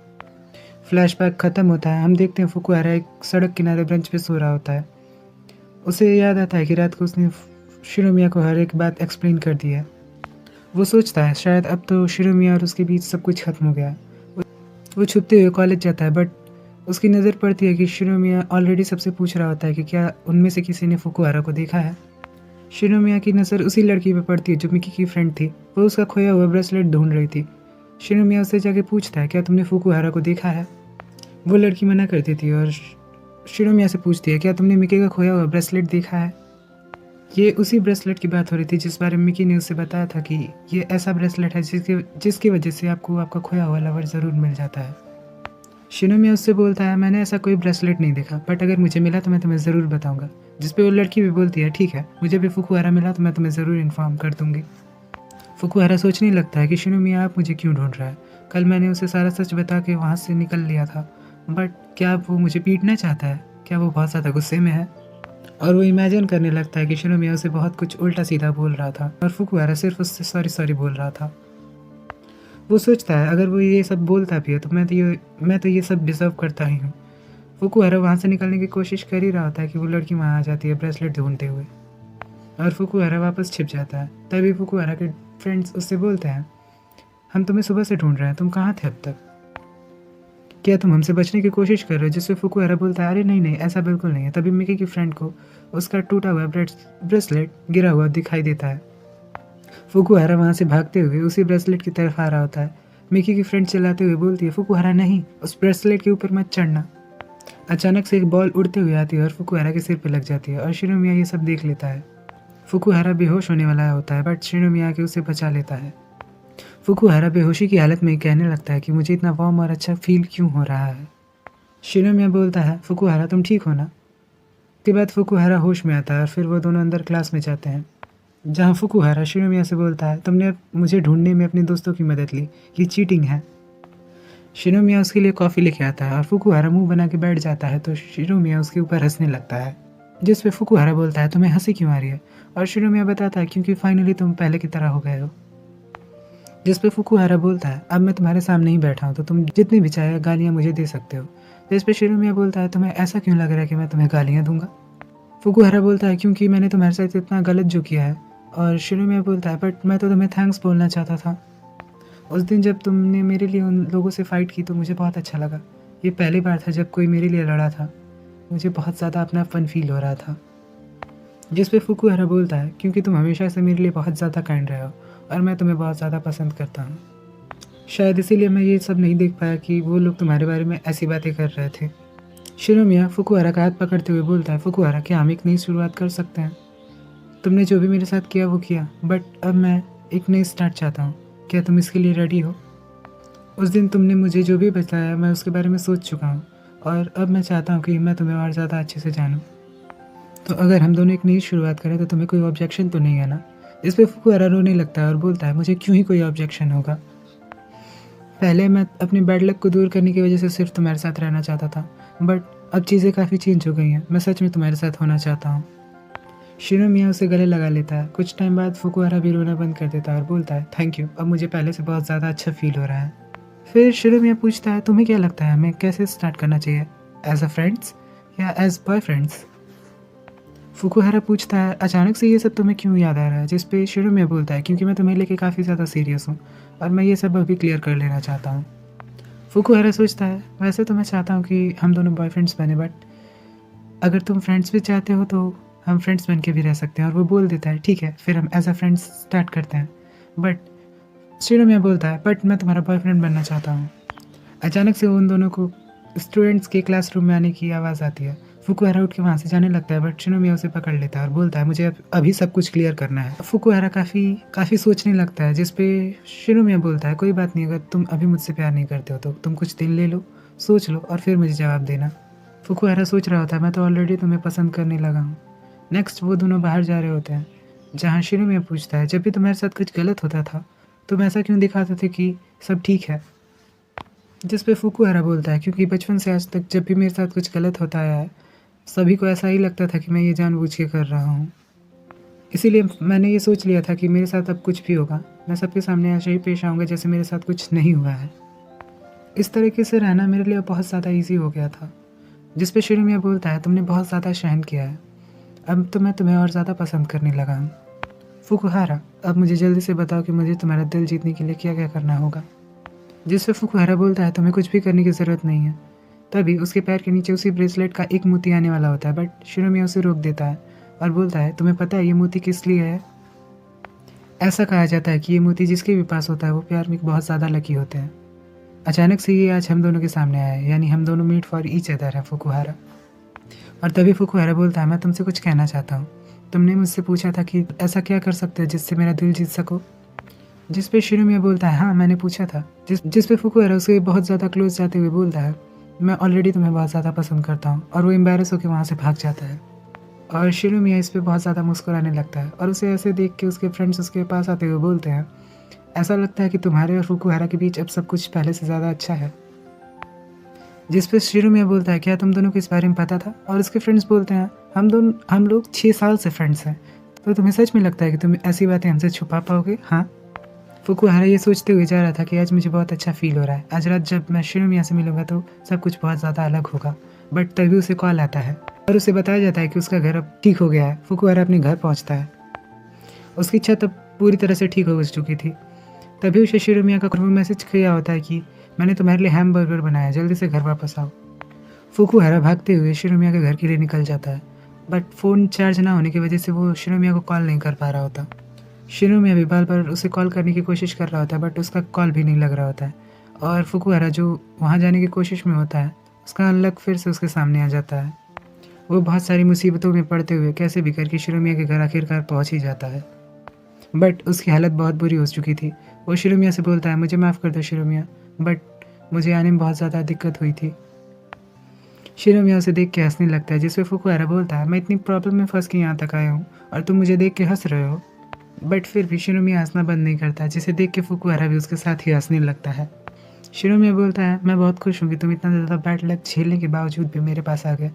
फ्लैशबैक ख़त्म होता है, हम देखते हैं फुकुहारा एक सड़क किनारे बेंच पे सो रहा होता है। उसे याद आता है कि रात को उसने शिरोमिया को हर एक बात एक्सप्लेन कर दी है। वो सोचता है शायद अब तो शिरोमिया और उसके बीच सब कुछ खत्म हो गया है। वो छुपते हुए कॉलेज जाता है, बट उसकी नज़र पड़ती है कि शिरोमिया ऑलरेडी सबसे पूछ रहा होता है कि क्या उनमें से किसी ने फुकुहारा को देखा है। शिरोमिया की नज़र उसी लड़की पे पड़ती है जो मिकी की फ्रेंड थी। वो उसका खोया हुआ ब्रेसलेट ढूंढ रही थी। शिरोमिया उससे जाके पूछता है, क्या तुमने फुकुहारा को देखा है? वो लड़की मना करती थी और शिरोमिया से पूछती है, क्या तुमने मिकी का खोया हुआ ब्रेसलेट देखा है? ये उसी ब्रेसलेट की बात हो रही थी जिस बारे में मिकी ने उससे बताया था कि ये ऐसा ब्रेसलेट है जिसकी वजह से आपको आपका खोया हुआ लवर ज़रूर मिल जाता है। शिनोमिया उससे बोलता है, मैंने ऐसा कोई ब्रेसलेट नहीं देखा, बट अगर मुझे मिला तो मैं तुम्हें ज़रूर बताऊंगा। जिस पे वो लड़की भी बोलती है, ठीक है, मुझे भी फुकुहारा मिला तो मैं तुम्हें ज़रूर इन्फॉर्म कर दूंगी। फुकुहारा सोचने लगता है कि शिनोमिया आप मुझे क्यों ढूंढ रहा है? कल मैंने उसे सारा सच बता के वहाँ से निकल लिया था, बट क्या अब वो मुझे पीटना चाहता है? क्या वो बहुत ज़्यादा गुस्से में है? और वो इमेजिन करने लगता है कि शिनोमिया उसे बहुत कुछ उल्टा सीधा बोल रहा था और फुकुहारा सिर्फ उससे सॉरी सॉरी बोल रहा था। वो सोचता है, अगर वो ये सब बोलता भी है तो मैं तो ये सब डिज़र्व करता ही हूँ। फुकुहारा वहाँ से निकलने की कोशिश कर ही रहा होता है कि वो लड़की वहाँ आ जाती है ब्रेसलेट ढूंढते हुए, और फुकुहारा वापस छिप जाता है। तभी फुकुहारा के फ्रेंड्स उससे बोलते हैं, हम तुम्हें सुबह से ढूंढ रहे हैं, तुम कहाँ थे अब तक? क्या तुम हमसे बचने की कोशिश कर रहे हो? जिससे फुकुहारा बोलता है, अरे नहीं नहीं, ऐसा बिल्कुल नहीं है। तभी मिकी की फ्रेंड को उसका टूटा हुआ ब्रेसलेट गिरा हुआ दिखाई देता है। फुकुहारा वहाँ से भागते हुए उसी ब्रेसलेट की तरफ आ रहा होता है। मिकी की फ्रेंड चिल्लाते हुए बोलती है, फुकुहारा नहीं, उस ब्रेसलेट के ऊपर मत चढ़ना। अचानक से एक बॉल उड़ते हुए आती है और फुकुहारा के सिर पे लग जाती है और शिनोमिया ये सब देख लेता है। फुकुहारा बेहोश होने वाला होता है बट शिनोमिया आके उसे बचा लेता है। फुकुहारा बेहोशी की हालत में कहने लगता है कि मुझे इतना वार्म और अच्छा फील क्यों हो रहा है। शिनोमिया बोलता है फुकुहारा तुम ठीक हो ना। उसके बाद फुकुहारा होश में आता है और फिर वो दोनों अंदर क्लास में जाते हैं, जहाँ फुकुहारा शिनोमिया से बोलता है तुमने मुझे ढूंढने में अपने दोस्तों की मदद ली, ये चीटिंग है। शिनोमिया उसके लिए कॉफ़ी लेके आता है और फुकुहारा मुंह बना के बैठ जाता है तो शिनोमिया उसके ऊपर हंसने लगता है, जिस पे फुकुहारा बोलता है तुम्हें हंसी क्यों आ रही है, और शिनोमिया बताता है क्योंकि फाइनली तुम पहले की तरह हो गए हो। जिस पे फुकुहारा बोलता है अब मैं तुम्हारे सामने ही बैठा हूँ तो तुम जितनी भी चाहे गालियाँ मुझे दे सकते हो। जिस पे शिनोमिया बोलता है तुम्हें ऐसा क्यों लग रहा है कि मैं तुम्हें गालियाँ दूंगा। फुकुहारा बोलता है क्योंकि मैंने तुम्हारे साथ इतना गलत जो किया है, और शिनोमिया बोलता है बट मैं तो तुम्हें थैंक्स बोलना चाहता था। उस दिन जब तुमने मेरे लिए उन लोगों से फ़ाइट की तो मुझे बहुत अच्छा लगा। ये पहली बार था जब कोई मेरे लिए लड़ा था, मुझे बहुत ज़्यादा अपनापन फील हो रहा था। जिस पे फुकुहारा बोलता है क्योंकि तुम हमेशा से मेरे लिए बहुत ज़्यादा काइंड रहे हो और मैं तुम्हें बहुत ज़्यादा पसंद करता हूँ। शायद इसीलिए मैं ये सब नहीं देख पाया कि वो लोग तुम्हारे बारे में ऐसी बातें कर रहे थे। शिनोमिया फुकुहारा का हाथ पकड़ते हुए बोलता है फुकुहारा क्या हम एक नई शुरुआत कर सकते हैं। तुमने जो भी मेरे साथ किया वो किया बट अब मैं एक नई स्टार्ट चाहता हूँ, क्या तुम इसके लिए रेडी हो। उस दिन तुमने मुझे जो भी बताया मैं उसके बारे में सोच चुका हूँ और अब मैं चाहता हूँ कि मैं तुम्हें और ज़्यादा अच्छे से जानूँ। तो अगर हम दोनों एक नई शुरुआत करें तो तुम्हें कोई ऑब्जेक्शन तो नहीं है ना। इस पे फुकुहारा रोने लगता है और बोलता है मुझे क्यों ही कोई ऑब्जेक्शन होगा। पहले मैं अपनी बैड लक को दूर करने की वजह से सिर्फ तुम्हारे साथ रहना चाहता था बट अब चीज़ें काफ़ी चेंज हो गई हैं, मैं सच में तुम्हारे साथ होना चाहता हूँ। शिनोमिया उसे गले लगा लेता है। कुछ टाइम बाद फुकुहारा भी रोना बंद कर देता है और बोलता है थैंक यू, अब मुझे पहले से बहुत ज़्यादा अच्छा फील हो रहा है। फिर शिनोमिया पूछता है तुम्हें क्या लगता है हमें कैसे स्टार्ट करना चाहिए, एज अ फ्रेंड्स या एज बॉयफ्रेंड्स। फुकुहारा पूछता है अचानक से ये सब तुम्हें क्यों याद आ रहा है। जिस पे शिनोमिया बोलता है क्योंकि मैं तुम्हें लेके काफ़ी ज़्यादा सीरियस हूँ और मैं ये सब अभी क्लियर कर लेना चाहता हूँ। फुकुहारा सोचता है वैसे तो मैं चाहता हूँ कि हम दोनों बॉयफ्रेंड्स बने बट अगर तुम फ्रेंड्स भी चाहते हो तो हम फ्रेंड्स बन के भी रह सकते हैं। और वो बोल देता है ठीक है फिर हम एज अ फ्रेंड्स स्टार्ट करते हैं। बट शिनोमिया बोलता है बट मैं तुम्हारा बॉयफ्रेंड बनना चाहता हूँ। अचानक से उन दोनों को स्टूडेंट्स के क्लासरूम में आने की आवाज़ आती है। फुकुहारा उठ के वहाँ से जाने लगता है बट शिनोमिया उसे पकड़ लेता है और बोलता है मुझे अभी सब कुछ क्लियर करना है। फुकुहारा काफ़ी सोचने लगता है, जिस पे शिनोमिया बोलता है कोई बात नहीं, अगर तुम अभी मुझसे प्यार नहीं करते हो तो तुम कुछ दिन ले लो, सोच लो और फिर मुझे जवाब देना। फुकुहारा सोच रहा होता है मैं तो ऑलरेडी तुम्हें पसंद करने लगा हूँ। नेक्स्ट वो दोनों बाहर जा रहे होते हैं, जहाँ शिनोमिया पूछता है जब भी तुम्हारे साथ कुछ गलत होता था तुम ऐसा क्यों दिखाते थे कि सब ठीक है। जिस पे फुकुहारा बोलता है क्योंकि बचपन से आज तक जब भी मेरे साथ कुछ गलत होता आया है सभी को ऐसा ही लगता था कि मैं ये जानबूझ के कर रहा हूँ, इसीलिए मैंने ये सोच लिया था कि मेरे साथ अब कुछ भी होगा मैं सबके सामने ऐसे ही पेश आऊँगा जैसे मेरे साथ कुछ नहीं हुआ है। इस तरीके से रहना मेरे लिए बहुत ज़्यादा ईजी हो गया था। जिस पे शिनोमिया बोलता है तुमने बहुत ज़्यादा सहन किया है, अब तो मैं तुम्हें और ज़्यादा पसंद करने लगा हूँ। फुकुहारा अब मुझे जल्दी से बताओ कि मुझे तुम्हारा दिल जीतने के लिए क्या क्या करना होगा। जिस पे फुकुहारा बोलता है तुम्हें कुछ भी करने की ज़रूरत नहीं है। तभी उसके पैर के नीचे उसी ब्रेसलेट का एक मोती आने वाला होता है बट शिनोमिया उसे रोक देता है और बोलता है तुम्हें पता है ये मोती किस लिए है। ऐसा कहा जाता है कि ये मोती जिसके भी पास होता है वो प्यार में बहुत ज़्यादा लकी होते हैं। अचानक से ये आज हम दोनों के सामने आया है, यानी हम दोनों मीट फॉर ईच अदर है फुकुहारा। और तभी फुकुहारा बोलता है मैं तुमसे कुछ कहना चाहता हूँ, तुमने मुझसे पूछा था कि ऐसा क्या कर सकते हो जिससे मेरा दिल जीत सको। जिस पे शिनोमिया बोलता है हाँ मैंने पूछा था। जिस पे फुकुहारा उसके बहुत ज़्यादा क्लोज जाते हुए बोलता है मैं ऑलरेडी तुम्हें बहुत ज़्यादा पसंद करता हूँ, और वो एम्बेरस होकर वहाँ से भाग जाता है। और शिनोमिया इस पे बहुत ज़्यादा मुस्कुराने लगता है और उसे ऐसे देख के उसके फ्रेंड्स उसके पास आते हुए बोलते हैं ऐसा लगता है कि तुम्हारे और फुकुहारा के बीच अब सब कुछ पहले से ज़्यादा अच्छा है। जिस पे शिनोमिया बोलता है क्या तुम दोनों को इस बारे में पता था, और उसके फ्रेंड्स बोलते हैं हम लोग 6 साल से फ्रेंड्स हैं, तो तुम्हें सच में लगता है कि तुम ऐसी बातें हमसे छुपा पाओगे। हाँ, फुकुहारा ये सोचते हुए जा रहा था कि आज मुझे बहुत अच्छा फील हो रहा है, आज रात जब मैं शिनोमिया से मिलूंगा तो सब कुछ बहुत ज़्यादा अलग होगा। बट तभी उसे कॉल आता है और उसे बताया जाता है कि उसका घर अब ठीक हो गया है। फुकुहारा अपने घर पहुंचता है, उसकी छत अब पूरी तरह से ठीक हो चुकी थी। तभी उसे शिनोमिया का मैसेज किया होता है कि मैंने तुम्हारे लिए हैमबर्गर बनाया, जल्दी से घर वापस आओ। फुकुहारा भागते हुए शिनोमिया के घर के लिए निकल जाता है बट फ़ोन चार्ज ना होने की वजह से वो शिनोमिया को कॉल नहीं कर पा रहा होता। शिनोमिया भी बार बार उसे कॉल करने की कोशिश कर रहा होता है बट उसका कॉल भी नहीं लग रहा होता है। और फुकुहारा जो वहाँ जाने की कोशिश में होता है उसका अनलक फिर से उसके सामने आ जाता है। वो बहुत सारी मुसीबतों में पड़ते हुए कैसे भी करके शिरोमिया के घर आखिरकार पहुंच ही जाता है। बट उसकी हालत बहुत बुरी हो चुकी थी। वो शिरोमिया से बोलता है, मुझे माफ़ कर दो शिरोमिया, बट मुझे आने में बहुत ज़्यादा दिक्कत हुई थी। शिरोमिया उसे देख के हंसने लगता है, जिस पे फुकुहारा बोलता है, मैं इतनी प्रॉब्लम में फंस के यहाँ तक आया हूँ और तुम मुझे देख के हंस रहे हो। बट फिर भी शिरोमिया हंसना बंद नहीं करता, जिसे देख के फुकुहारा भी उसके साथ ही हंसने लगता है। शिरोमिया बोलता है, मैं बहुत खुश हूँ कि तुम इतना ज़्यादा बैड लक झेलने के बावजूद भी मेरे पास आ गए।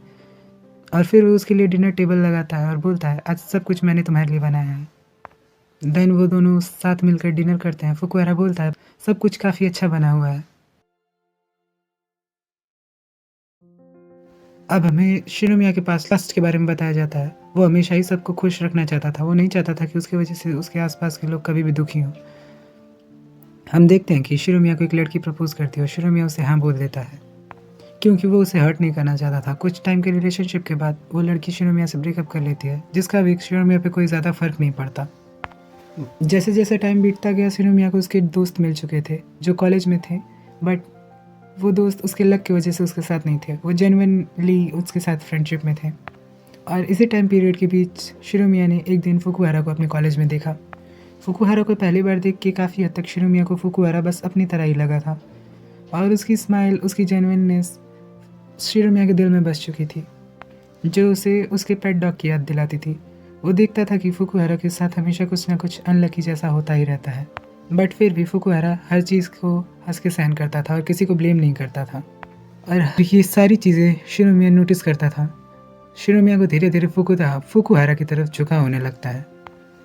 और फिर वो उसके लिए डिनर टेबल लगाता है और बोलता है, आज सब कुछ मैंने तुम्हारे लिए बनाया है। देन वो दोनों साथ मिलकर डिनर करते हैं। फुकुहारा बोलता है, सब कुछ काफ़ी अच्छा बना हुआ है। अब हमें शिरोमिया के पास लस्ट के बारे में बताया जाता है। वो हमेशा ही सबको खुश रखना चाहता था। वो नहीं चाहता था कि उसकी वजह से उसके आसपास के लोग कभी भी दुखी हों। हम देखते हैं कि शिरोमिया को एक लड़की प्रपोज करती है और शिरोमिया उसे हाँ बोल देता है, क्योंकि वो उसे हर्ट नहीं करना चाहता था। कुछ टाइम के रिलेशनशिप के बाद वो लड़की शिरोमिया से ब्रेकअप कर लेती है, जिसका भी शिरोमिया पे कोई ज़्यादा फर्क नहीं पड़ता। जैसे जैसे टाइम बीतता गया, शिरोमिया को उसके दोस्त मिल चुके थे जो कॉलेज में थे, बट वो दोस्त उसके लक की वजह से उसके साथ नहीं थे। वो जेन्युइनली उसके साथ फ्रेंडशिप में थे। और इसी टाइम पीरियड के बीच शिरोमिया ने एक दिन फुकुहारा को अपने कॉलेज में देखा। फुकुहारा को पहली बार देख के काफ़ी हद तक शिरोमिया को फुकुहारा बस अपनी तरह ही लगा था, और उसकी स्माइल, उसकी जेन्युइननेस शिरोमिया के दिल में बस चुकी थी, जो उसे उसके पेट डॉग की याद दिलाती थी। वो देखता था कि फुकुहारा के साथ हमेशा कुछ ना कुछ अनलकी जैसा होता ही रहता है, बट फिर भी फुकुहारा हर चीज़ को हंस के सहन करता था और किसी को ब्लेम नहीं करता था। और ये सारी चीज़ें शिरोमिया नोटिस करता था। शिरोमिया को धीरे धीरे फुकुहारा की तरफ झुकाव होने लगता है,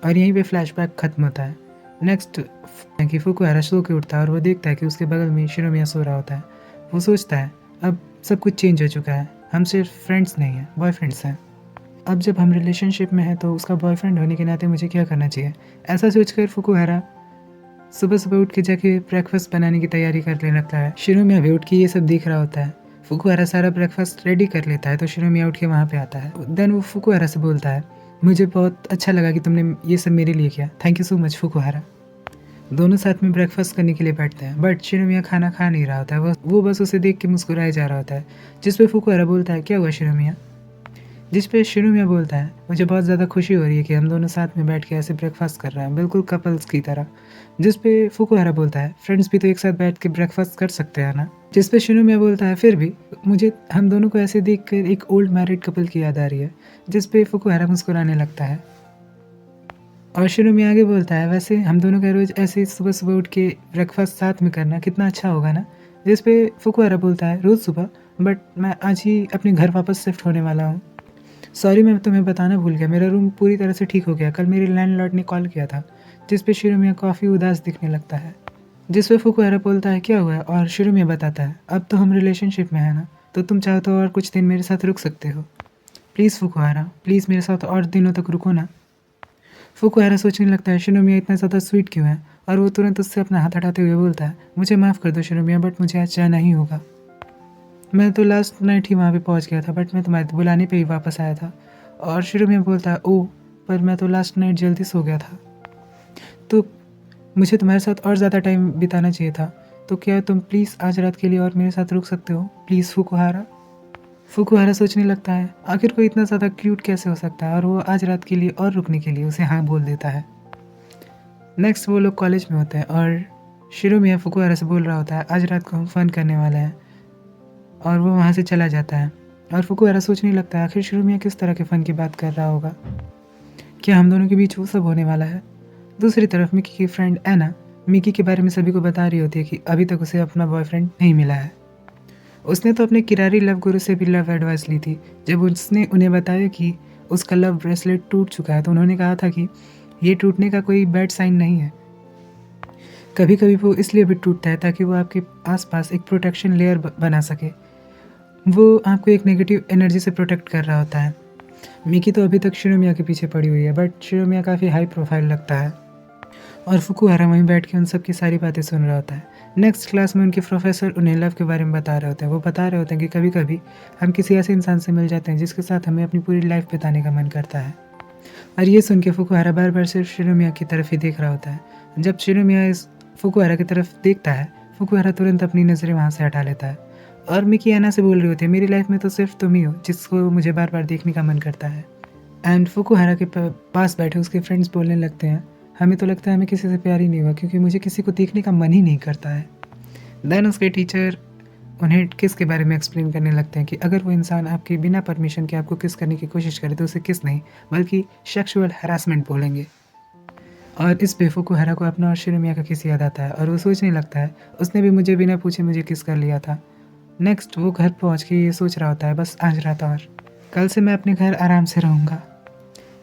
और यहीं पे फ्लैशबैक खत्म होता है। नेक्स्ट कि फुकुहारा सो के उठता है और वो देखता है कि उसके बगल में शिरोमिया सो रहा होता है। वो सोचता है, अब सब कुछ चेंज हो चुका है, हम सिर्फ फ्रेंड्स नहीं हैं, बॉयफ्रेंड्स हैं। अब जब हम रिलेशनशिप में हैं तो उसका बॉयफ्रेंड होने के नाते मुझे क्या करना चाहिए। ऐसा सोचकर फुकुहारा सुबह सुबह उठ के जाके ब्रेकफास्ट बनाने की तैयारी करने लगता है। शिरोमिया भी उठ के ये सब देख रहा होता है। फुकुहारा सारा ब्रेकफास्ट रेडी कर लेता है तो शिरोमिया उठ के वहाँ पे आता है। देन वो फुकुहारा से बोलता है, मुझे बहुत अच्छा लगा कि तुमने ये सब मेरे लिए किया, थैंक यू सो मच फुकुहारा। दोनों साथ में ब्रेकफास्ट करने के लिए बैठते हैं, बट शिरोमिया खाना खा नहीं रहा होता है। वो बस उसे देख के मुस्कुराया जा रहा होता है, जिस पे फुकुहारा बोलता है, क्या हुआ शिरोमिया। जिस पे शिरोमिया बोलता है, मुझे बहुत ज़्यादा खुशी हो रही है कि हम दोनों साथ में बैठ के ऐसे ब्रेकफास्ट कर रहे हैं, बिल्कुल कपल्स की तरह। जिस पे फुकुहारा बोलता है, फ्रेंड्स भी तो एक साथ बैठ के ब्रेकफास्ट कर सकते हैं ना। जिस पे शिरोमिया बोलता है, फिर भी मुझे हम दोनों को ऐसे देखकर एक ओल्ड मैरिड कपल की याद आ रही है। जिस पे फुकुहारा मुस्कुराने लगता है और शिरोमिया आगे बोलता है, वैसे हम दोनों का रोज ऐसे सुबह सुबह उठ के ब्रेकफास्ट साथ में करना कितना अच्छा होगा ना। जिस पे फुकुहारा बोलता है, रोज़ सुबह, बट मैं आज ही अपने घर वापस शिफ्ट होने वाला हूँ। सॉरी, मैं तुम्हें बताना भूल गया, मेरा रूम पूरी तरह से ठीक हो गया, कल मेरे लैंडलॉर्ड ने कॉल किया था। जिस पे शिरोमिया काफ़ी उदास दिखने लगता है। जिस पे फुकुहारा बोलता है, क्या हुआ है, और शिरोमिया बताता है, अब तो हम रिलेशनशिप में है ना, तो तुम चाहो तो और कुछ दिन मेरे साथ रुक सकते हो। प्लीज़ फुकुहारा, प्लीज़ मेरे साथ और दिनों तक रुको ना। फुकुहारा सोचने लगता है, शिरोमिया इतना ज़्यादा स्वीट क्यों है, और वो तुरंत उससे अपना हाथ हटाते हुए बोलता है, मुझे माफ़ कर दो शिरोमिया, बट मुझे आज जाना ही होगा। मैं तो लास्ट नाइट ही वहाँ पे पहुँच गया था, बट मैं तुम्हारे बुलाने पे ही वापस आया था। और शिरोमिया बोलता है, ओह, पर मैं तो लास्ट नाइट जल्दी सो गया था, तो मुझे तुम्हारे साथ और ज़्यादा टाइम बिताना चाहिए था। तो क्या तुम प्लीज़ आज रात के लिए और मेरे साथ रुक सकते हो, प्लीज़ फुकुहारा। फुकुहारा सोचने लगता है, आखिर कोई इतना ज़्यादा क्यूट कैसे हो सकता है, और वो आज रात के लिए और रुकने के लिए उसे हाँ बोल देता है। नेक्स्ट वो लोग कॉलेज में होते हैं और शिरोमिया फुकुहारा से बोल रहा होता है, आज रात को हम फ़न करने वाले हैं, और वो वहाँ से चला जाता है। और फुकुहारा सोचने लगता है, आखिर शिरोमिया किस तरह के फ़न की बात कर रहा होगा, क्या हम दोनों के बीच वो सब होने वाला है। दूसरी तरफ मिकी की फ्रेंड एना मिकी के बारे में सभी को बता रही होती है कि अभी तक उसे अपना बॉयफ्रेंड नहीं मिला है। उसने तो अपने किरारी लव गुरु से भी लव एडवाइस ली थी। जब उसने उन्हें बताया कि उसका लव ब्रेसलेट टूट चुका है, तो उन्होंने कहा था कि ये टूटने का कोई बैड साइन नहीं है, कभी कभी वो इसलिए भी टूटता है ताकि वो आपके आसपास एक प्रोटेक्शन लेयर बना सके। वो आपको एक नेगेटिव एनर्जी से प्रोटेक्ट कर रहा होता है। मिकी तो अभी तक शिरोमिया के पीछे पड़ी हुई है, बट शिरोमिया काफ़ी हाई प्रोफाइल लगता है, और फुकुहारा वहीं बैठ के उन सब की सारी बातें सुन रहा होता है। नेक्स्ट क्लास में उनके प्रोफेसर उन्हें लव के बारे में बता रहे होते हैं। वो बता रहे होते हैं कि कभी कभी हम किसी ऐसे इंसान से मिल जाते हैं जिसके साथ हमें अपनी पूरी लाइफ बिताने का मन करता है। और ये सुन के फुकुहारा बार बार सिर्फ शिरोमिया की तरफ ही देख रहा होता है। जब शिरोमिया इस फुकुहारा की तरफ देखता है, फुकुहारा तुरंत अपनी नज़रें वहाँ से हटा लेता है और मिकी ऐना से बोल रही होती है, मेरी लाइफ में तो सिर्फ तुम ही हो जिसको मुझे बार बार देखने का मन करता है। एंड फुकुहारा के पास बैठे उसके फ्रेंड्स बोलने लगते हैं, हमें तो लगता है हमें किसी से प्यार ही नहीं हुआ क्योंकि मुझे किसी को देखने का मन ही नहीं करता है। देन उसके टीचर उन्हें किस के बारे में एक्सप्लेन करने लगते हैं कि अगर वो इंसान आपके बिना परमिशन के आपको किस करने की कोशिश करे तो उसे किस नहीं बल्कि सेक्सुअल हरासमेंट बोलेंगे। और इस पे फुकुहारा को अपना और शिरोमिया का किस याद आता है और वो सोचने लगता है, उसने भी मुझे बिना पूछे मुझे किस कर लिया था। नेक्स्ट वो घर पहुंच के ये सोच रहा होता है, बस आज रात और कल से मैं अपने घर आराम से रहूँगा।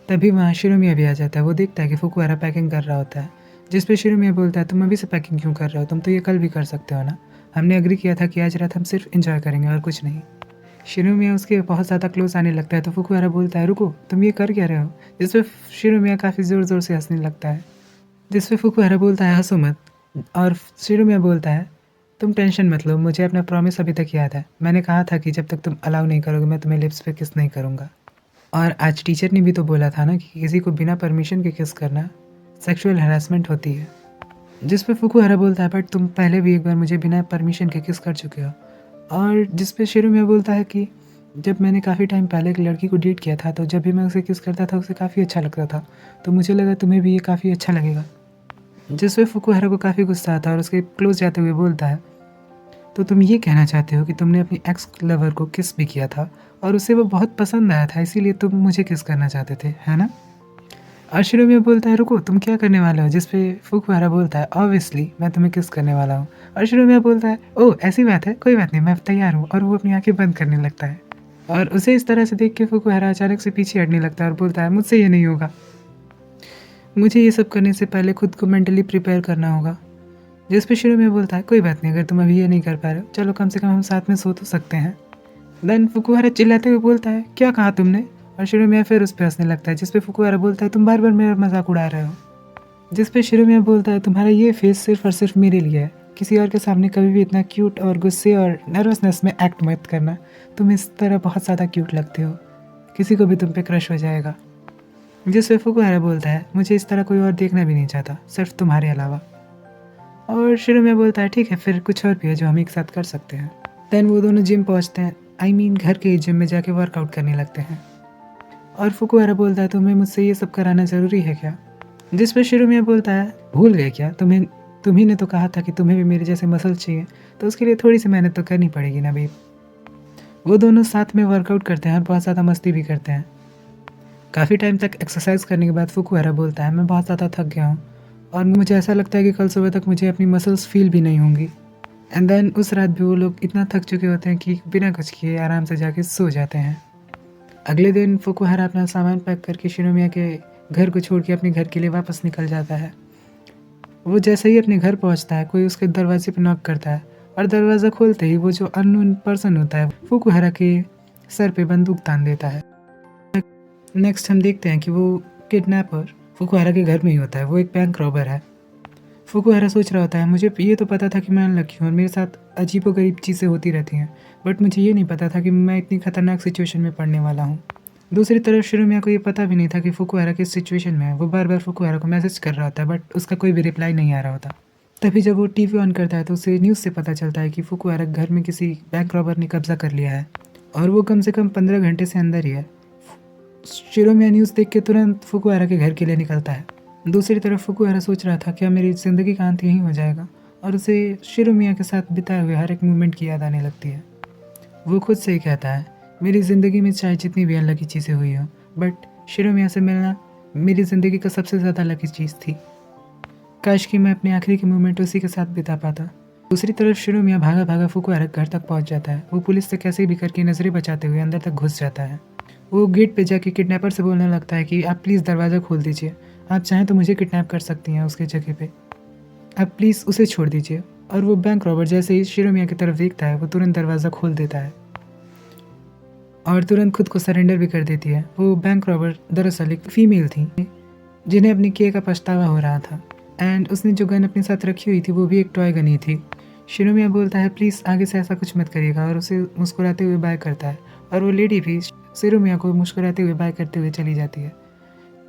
तभी वहाँ शिरोमिया भी आ जाता है। वो देखता है कि फुकुहारा पैकिंग कर रहा होता है, जिस पे शिरोमिया बोलता है, तुम अभी से पैकिंग क्यों कर रहे हो, तुम तो ये कल भी कर सकते हो ना, हमने एग्री किया था कि आज रात हम सिर्फ एंजॉय करेंगे और कुछ नहीं। शिरोमिया उसके बहुत ज़्यादा क्लोज आने लगता है तो फुकुहारा बोलता है, रुको तुम ये कर क्या रहे हो, जिस पे शिरोमिया काफ़ी ज़ोर ज़ोर से हंसने लगता है। जिस पे फुकुहारा बोलता है, हंसो मत। और शिरोमिया बोलता है, तुम टेंशन मत लो, मुझे अपना प्रॉमिस अभी तक याद है, मैंने कहा था कि जब तक तुम अलाउ नहीं करोगे मैं तुम्हें लिप्स पे किस नहीं करूँगा। और आज टीचर ने भी तो बोला था ना कि किसी को बिना परमिशन के किस करना सेक्सुअल हरासमेंट होती है। जिस पे फुकुहारा बोलता है, बट तुम पहले भी एक बार मुझे बिना परमिशन के किस कर चुके हो। और जिस पे शिरोमिया बोलता है कि जब मैंने काफ़ी टाइम पहले एक लड़की को डेट किया था तो जब भी मैं उसे किस करता था उसे काफ़ी अच्छा लगता था, तो मुझे लगा तुम्हें भी ये काफ़ी अच्छा लगेगा। जिस पे फुकुहारा को काफ़ी गुस्सा आता है और उसके क्लोज जाते हुए बोलता है, तो तुम ये कहना चाहते हो कि तुमने अपनी एक्स लवर को किस भी किया था और उसे वो बहुत पसंद आया था इसीलिए तुम मुझे किस करना चाहते थे, है ना? और शिरोमिया बोलता है, रुको तुम क्या करने वाले हो, जिस पे फुकुहारा बोलता है, ऑब्वियसली मैं तुम्हें किस करने वाला हूँ। और शिरोमिया बोलता है, ओह ऐसी बात है, कोई बात नहीं, मैं तैयार हूँ। और वो अपनी आंखें बंद करने लगता है और उसे इस तरह से देख के फुकुहारा अचानक से पीछे हटने लगता है और बोलता है, मुझसे ये नहीं होगा, मुझे ये सब करने से पहले खुद को मेंटली प्रिपेयर करना होगा। जिस पे शिरोमिया बोलता है, कोई बात नहीं, अगर तुम अभी ये नहीं कर पा रहे हो चलो कम से कम हम साथ में सो तो सकते हैं। देन फुकुहारा चिल्लाते हुए बोलता है, क्या कहा तुमने? और शिरोमिया फिर उस पर हंसने लगता है, जिस पे फुकुहारा बोलता है, तुम बार बार मेरा मजाक उड़ा रहे हो। जिस पे शिरोमिया बोलता है, तुम्हारा ये फेस सिर्फ और सिर्फ मेरे लिए है, किसी और के सामने कभी भी इतना क्यूट और गुस्से और नर्वसनेस में एक्ट मत करना, तुम इस तरह बहुत ज़्यादा क्यूट लगते हो, किसी को भी तुम पे क्रश हो जाएगा। जिस पे फुकुहारा बोलता है, मुझे इस तरह कोई और देखना भी नहीं चाहता सिर्फ तुम्हारे अलावा। और शिरोमिया बोलता है, ठीक है फिर कुछ और भी है जो हम एक साथ कर सकते हैं। देन वो दोनों जिम पहुंचते हैं, घर के जिम में जाके वर्कआउट करने लगते हैं। और फुकुहारा बोलता है, तुम्हें मुझसे ये सब कराना ज़रूरी है क्या? जिस पर शिरोमिया बोलता है, भूल गए क्या, तुम्ही ने तो कहा था कि तुम्हें भी मेरे जैसे मसल चाहिए, तो उसके लिए थोड़ी सी मेहनत तो करनी पड़ेगी ना बेब। वो दोनों साथ में वर्कआउट करते हैं और बहुत ज़्यादा मस्ती भी करते हैं। काफ़ी टाइम तक एक्सरसाइज करने के बाद फुकुहारा बोलता है, मैं बहुत ज़्यादा थक गया हूँ और मुझे ऐसा लगता है कि कल सुबह तक मुझे अपनी मसल्स फील भी नहीं होंगी। एंड देन उस रात भी वो लोग इतना थक चुके होते हैं कि बिना कुछ किए आराम से जाके सो जाते हैं। अगले दिन फुकुहारा अपना सामान पैक करके शिरोमिया के घर को छोड़ के अपने घर के लिए वापस निकल जाता है। वो जैसे ही अपने घर पहुंचता है, कोई उसके दरवाजे पर नॉक करता है और दरवाज़ा खोलते ही वो जो अननोन पर्सन होता है फुकुहारा के सर पे बंदूक तान देता है। नेक्स्ट हम देखते हैं कि वो किडनैपर फुकुहारा के घर में ही होता है, वो एक बैंक रॉबर है। फुकुहारा सोच रहा होता है, मुझे ये तो पता था कि मैं अनलकी हूँ और मेरे साथ अजीबोगरीब चीज़ें होती रहती हैं, बट मुझे ये नहीं पता था कि मैं इतनी खतरनाक सिचुएशन में पड़ने वाला हूँ। दूसरी तरफ शिरोमिया को ये पता भी नहीं था कि फुकुहारा किस सिचुएशन में है। वो बार बार फुकुहारा को मैसेज कर रहा होता है बट उसका कोई भी रिप्लाई नहीं आ रहा होता। तभी जब वो टीवी ऑन करता है तो उसे न्यूज़ से पता चलता है कि फुकुहारा घर में किसी बैंक रॉबर ने कब्जा कर लिया है और वो कम से कम 15 घंटे से अंदर ही है। शिरोमिया न्यूज़ देख के तुरंत फुकुहारा के घर के लिए निकलता है। दूसरी तरफ फुकुहारा सोच रहा था क्या मेरी ज़िंदगी का अंत यहीं हो जाएगा, और उसे शिरोमिया के साथ बिताए हुए हर एक मोमेंट की याद आने लगती है। वो खुद से ही कहता है, मेरी ज़िंदगी में चाहे जितनी भी अनलकी चीज़ें हुई हो, बट शिरोमिया से मिलना मेरी ज़िंदगी का सबसे ज़्यादा लकी चीज़ थी। काश कि मैं अपने आखिरी के मोमेंट उसी के साथ बिता पाता। दूसरी तरफ शिरोमिया भागा भागा फुकुहारा घर तक पहुंच जाता है। वो पुलिस से कैसे भी करके नज़रें बचाते हुए अंदर तक घुस जाता है। वो गेट पे जाके किडनैपर से बोलने लगता है कि आप प्लीज़ दरवाज़ा खोल दीजिए, आप चाहें तो मुझे किडनैप कर सकती हैं उसके जगह पे, आप प्लीज़ उसे छोड़ दीजिए। और वो बैंक रॉबर जैसे ही शिरोमिया की तरफ देखता है वो तुरंत दरवाज़ा खोल देता है और तुरंत खुद को सरेंडर भी कर देती है। वो बैंक रॉबर दरअसल एक फ़ीमेल थी जिन्हें अपने किए का पछतावा हो रहा था, एंड उसने जो गन अपने साथ रखी हुई थी वो भी एक टॉय गन ही थी। शिरोमिया बोलता है, प्लीज़ आगे से ऐसा कुछ मत करिएगा, और उसे मुस्कुराते हुए बाय करता है और वो लेडी भी शिरोमिया को मुस्कुराते हुए बाय करते हुए चली जाती है।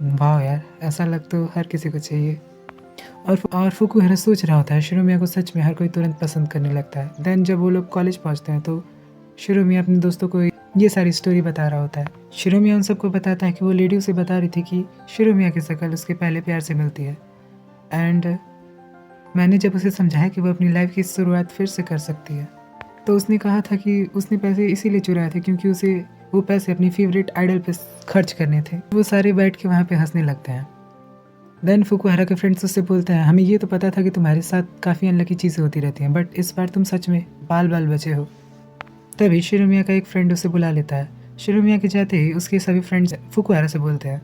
वाह यार, ऐसा लग तो हर किसी को चाहिए। और फुकुहारा सोच रहा होता है शिरोमिया को सच में हर कोई तुरंत पसंद करने लगता है। देन जब वो लोग कॉलेज पहुंचते हैं तो शिरोमिया अपने दोस्तों को ये सारी स्टोरी बता रहा होता है। शिरोमिया उन सबको बताता है कि वो लेडी उसे बता रही थी कि शिरोमिया की शक्ल उसके पहले प्यार से मिलती है, एंड मैंने जब उसे समझाया कि वो अपनी लाइफ की शुरुआत फिर से कर सकती है तो उसने कहा था कि उसने पैसे इसीलिए चुराए थे क्योंकि उसे वो पैसे अपनी फेवरेट आइडल पे खर्च करने थे। वो सारे बैठ के वहाँ पे हंसने लगते हैं। देन फुकुहारा के फ्रेंड्स उससे बोलते हैं हमें ये तो पता था कि तुम्हारे साथ काफ़ी अनलकी चीज़ें होती रहती हैं, बट इस बार तुम सच में बाल बाल बचे हो। तभी शिरोमिया का एक फ्रेंड उसे बुला लेता है। शिरोमिया के जाते ही उसके सभी फ्रेंड्स फुकुहारा से बोलते हैं